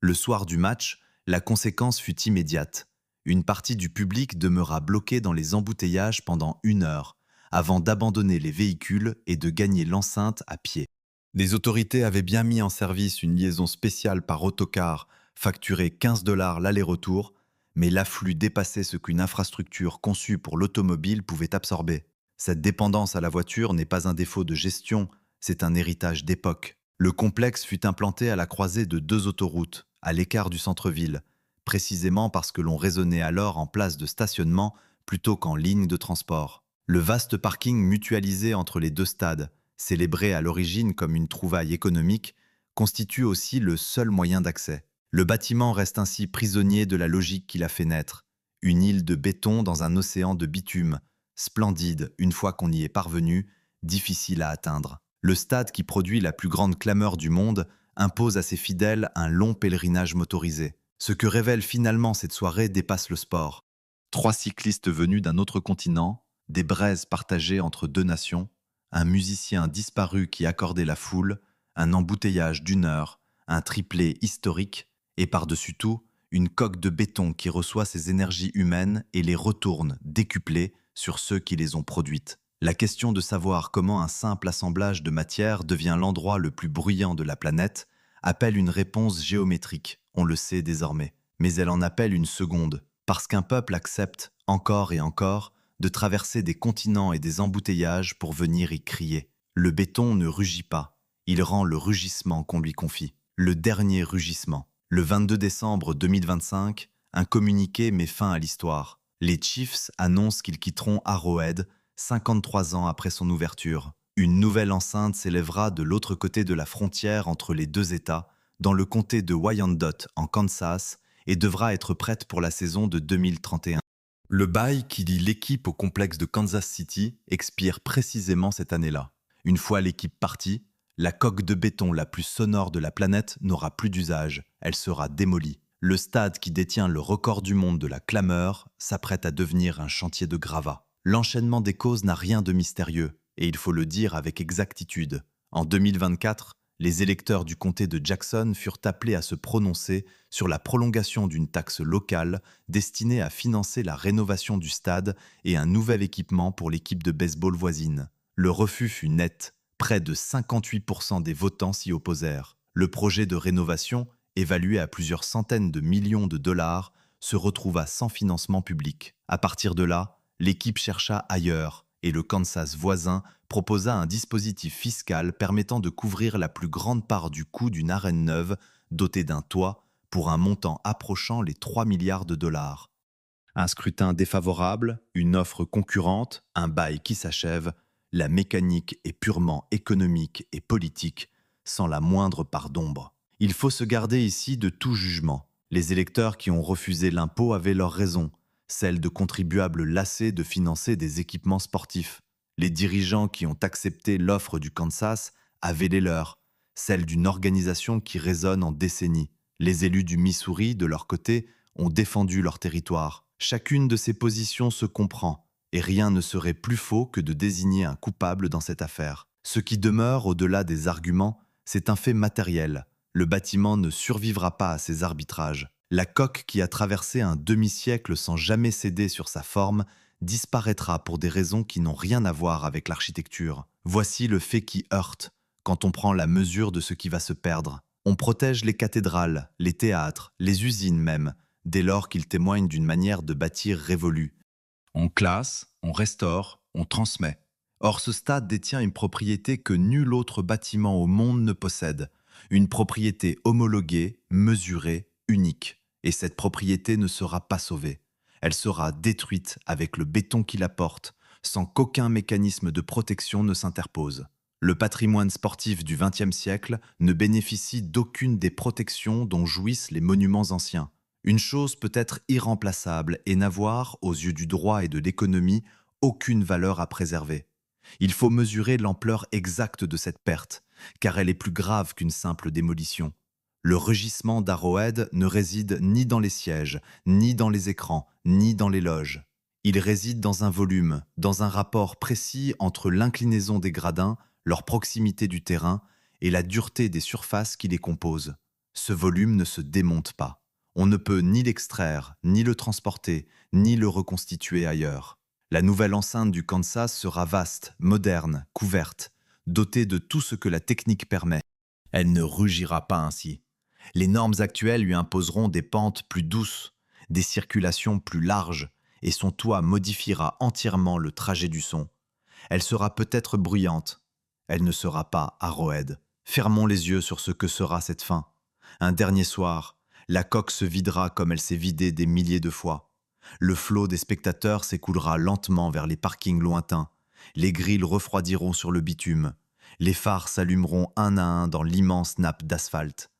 Le soir du match, la conséquence fut immédiate. Une partie du public demeura bloquée dans les embouteillages pendant 1 heure, avant d'abandonner les véhicules et de gagner l'enceinte à pied. Les autorités avaient bien mis en service une liaison spéciale par autocar, facturée 15 $ l'aller-retour, mais l'afflux dépassait ce qu'une infrastructure conçue pour l'automobile pouvait absorber. Cette dépendance à la voiture n'est pas un défaut de gestion, c'est un héritage d'époque. Le complexe fut implanté à la croisée de 2 autoroutes, à l'écart du centre-ville, précisément parce que l'on raisonnait alors en place de stationnement plutôt qu'en ligne de transport. Le vaste parking mutualisé entre les 2 stades, célébré à l'origine comme une trouvaille économique, constitue aussi le seul moyen d'accès. Le bâtiment reste ainsi prisonnier de la logique qui l'a fait naître. Une île de béton dans un océan de bitume, splendide une fois qu'on y est parvenu, difficile à atteindre. Le stade qui produit la plus grande clameur du monde impose à ses fidèles un long pèlerinage motorisé. Ce que révèle finalement cette soirée dépasse le sport. 3 cyclistes venus d'un autre continent, des braises partagées entre 2 nations, un musicien disparu qui accordait la foule, un embouteillage d'1 heure, un triplé historique, et par-dessus tout, une coque de béton qui reçoit ces énergies humaines et les retourne décuplées sur ceux qui les ont produites. La question de savoir comment un simple assemblage de matière devient l'endroit le plus bruyant de la planète appelle une réponse géométrique, on le sait désormais. Mais elle en appelle une seconde, parce qu'un peuple accepte, encore et encore, de traverser des continents et des embouteillages pour venir y crier. Le béton ne rugit pas, il rend le rugissement qu'on lui confie. Le dernier rugissement. Le 22 décembre 2025, un communiqué met fin à l'histoire. Les Chiefs annoncent qu'ils quitteront Arrowhead 53 ans après son ouverture. Une nouvelle enceinte s'élèvera de l'autre côté de la frontière entre les 2 États, dans le comté de Wyandotte, en Kansas, et devra être prête pour la saison de 2031. Le bail qui lie l'équipe au complexe de Kansas City expire précisément cette année-là. Une fois l'équipe partie, la coque de béton la plus sonore de la planète n'aura plus d'usage, elle sera démolie. Le stade qui détient le record du monde de la clameur s'apprête à devenir un chantier de gravats. L'enchaînement des causes n'a rien de mystérieux, et il faut le dire avec exactitude. En 2024, les électeurs du comté de Jackson furent appelés à se prononcer sur la prolongation d'une taxe locale destinée à financer la rénovation du stade et un nouvel équipement pour l'équipe de baseball voisine. Le refus fut net. Près de 58% des votants s'y opposèrent. Le projet de rénovation, évalué à plusieurs centaines de millions de dollars, se retrouva sans financement public. À partir de là, l'équipe chercha ailleurs et le Kansas voisin proposa un dispositif fiscal permettant de couvrir la plus grande part du coût d'une arène neuve dotée d'un toit pour un montant approchant les 3 milliards de dollars. Un scrutin défavorable, une offre concurrente, un bail qui s'achève, la mécanique est purement économique et politique, sans la moindre part d'ombre. Il faut se garder ici de tout jugement. Les électeurs qui ont refusé l'impôt avaient leurs raisons, celles de contribuables lassés de financer des équipements sportifs. Les dirigeants qui ont accepté l'offre du Kansas avaient les leurs, celles d'une organisation qui résonne en décennies. Les élus du Missouri, de leur côté, ont défendu leur territoire. Chacune de ces positions se comprend, et rien ne serait plus faux que de désigner un coupable dans cette affaire. Ce qui demeure au-delà des arguments, c'est un fait matériel. Le bâtiment ne survivra pas à ces arbitrages. La coque qui a traversé un demi-siècle sans jamais céder sur sa forme disparaîtra pour des raisons qui n'ont rien à voir avec l'architecture. Voici le fait qui heurte, quand on prend la mesure de ce qui va se perdre. On protège les cathédrales, les théâtres, les usines même, dès lors qu'ils témoignent d'une manière de bâtir révolue. On classe, on restaure, on transmet. Or, ce stade détient une propriété que nul autre bâtiment au monde ne possède. Une propriété homologuée, mesurée, unique. Et cette propriété ne sera pas sauvée. Elle sera détruite avec le béton qui la porte, sans qu'aucun mécanisme de protection ne s'interpose. Le patrimoine sportif du XXe siècle ne bénéficie d'aucune des protections dont jouissent les monuments anciens. Une chose peut être irremplaçable et n'avoir, aux yeux du droit et de l'économie, aucune valeur à préserver. Il faut mesurer l'ampleur exacte de cette perte, car elle est plus grave qu'une simple démolition. Le rugissement d'Arrowhead ne réside ni dans les sièges, ni dans les écrans, ni dans les loges. Il réside dans un volume, dans un rapport précis entre l'inclinaison des gradins, leur proximité du terrain et la dureté des surfaces qui les composent. Ce volume ne se démonte pas. On ne peut ni l'extraire, ni le transporter, ni le reconstituer ailleurs. La nouvelle enceinte du Kansas sera vaste, moderne, couverte, dotée de tout ce que la technique permet. Elle ne rugira pas ainsi. Les normes actuelles lui imposeront des pentes plus douces, des circulations plus larges, et son toit modifiera entièrement le trajet du son. Elle sera peut-être bruyante. Elle ne sera pas Arrowhead. Fermons les yeux sur ce que sera cette fin. Un dernier soir, la coque se videra comme elle s'est vidée des milliers de fois. Le flot des spectateurs s'écoulera lentement vers les parkings lointains. Les grilles refroidiront sur le bitume. Les phares s'allumeront un à un dans l'immense nappe d'asphalte.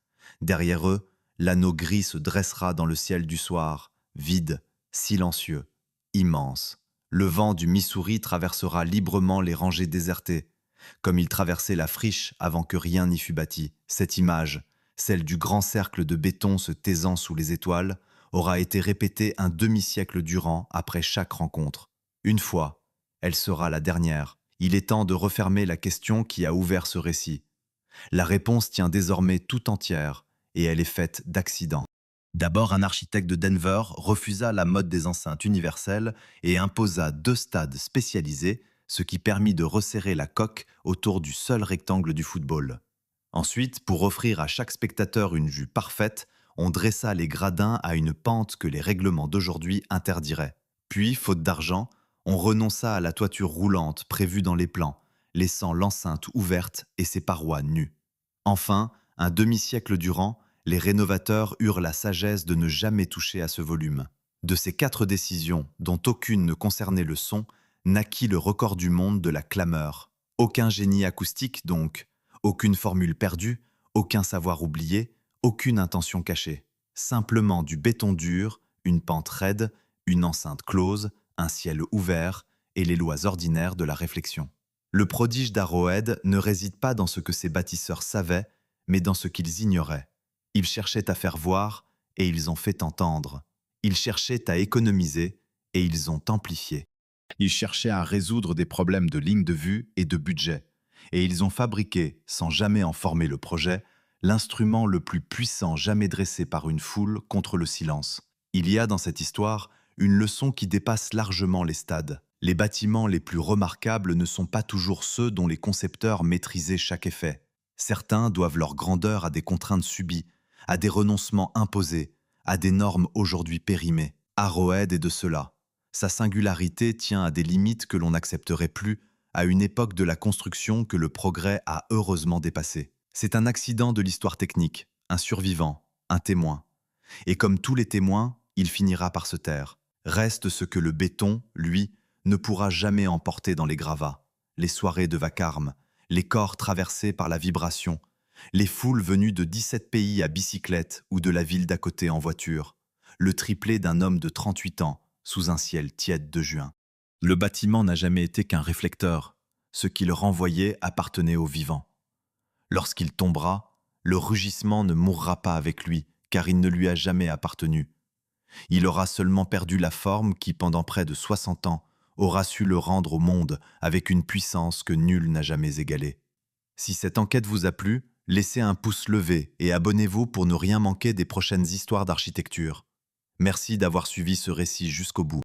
Derrière eux, l'anneau gris se dressera dans le ciel du soir, vide, silencieux, immense. Le vent du Missouri traversera librement les rangées désertées, comme il traversait la friche avant que rien n'y fût bâti. Cette image, celle du grand cercle de béton se taisant sous les étoiles, aura été répétée un demi-siècle durant après chaque rencontre. Une fois, elle sera la dernière. Il est temps de refermer la question qui a ouvert ce récit. La réponse tient désormais tout entière, et elle est faite d'accidents. D'abord, un architecte de Denver refusa la mode des enceintes universelles et imposa 2 stades spécialisés, ce qui permit de resserrer la coque autour du seul rectangle du football. Ensuite, pour offrir à chaque spectateur une vue parfaite, on dressa les gradins à une pente que les règlements d'aujourd'hui interdiraient. Puis, faute d'argent, on renonça à la toiture roulante prévue dans les plans, laissant l'enceinte ouverte et ses parois nues. Enfin, un demi-siècle durant, les rénovateurs eurent la sagesse de ne jamais toucher à ce volume. De ces 4 décisions, dont aucune ne concernait le son, naquit le record du monde de la clameur. Aucun génie acoustique donc, aucune formule perdue, aucun savoir oublié, aucune intention cachée. Simplement du béton dur, une pente raide, une enceinte close, un ciel ouvert et les lois ordinaires de la réflexion. Le prodige d'Arrowhead ne réside pas dans ce que ses bâtisseurs savaient, mais dans ce qu'ils ignoraient. Ils cherchaient à faire voir et ils ont fait entendre. Ils cherchaient à économiser et ils ont amplifié. Ils cherchaient à résoudre des problèmes de ligne de vue et de budget. Et ils ont fabriqué, sans jamais en former le projet, l'instrument le plus puissant jamais dressé par une foule contre le silence. Il y a dans cette histoire une leçon qui dépasse largement les stades. Les bâtiments les plus remarquables ne sont pas toujours ceux dont les concepteurs maîtrisaient chaque effet. Certains doivent leur grandeur à des contraintes subies, à des renoncements imposés, à des normes aujourd'hui périmées. Arrowhead est de cela. Sa singularité tient à des limites que l'on n'accepterait plus, à une époque de la construction que le progrès a heureusement dépassée. C'est un accident de l'histoire technique, un survivant, un témoin. Et comme tous les témoins, il finira par se taire. Reste ce que le béton, lui, ne pourra jamais emporter dans les gravats. Les soirées de vacarme, les corps traversés par la vibration, les foules venues de 17 pays à bicyclette ou de la ville d'à côté en voiture, le triplé d'un homme de 38 ans sous un ciel tiède de juin. Le bâtiment n'a jamais été qu'un réflecteur. Ce qu'il renvoyait appartenait au vivant. Lorsqu'il tombera, le rugissement ne mourra pas avec lui, car il ne lui a jamais appartenu. Il aura seulement perdu la forme qui, pendant près de 60 ans, aura su le rendre au monde avec une puissance que nul n'a jamais égalée. Si cette enquête vous a plu, laissez un pouce levé et abonnez-vous pour ne rien manquer des prochaines histoires d'architecture. Merci d'avoir suivi ce récit jusqu'au bout.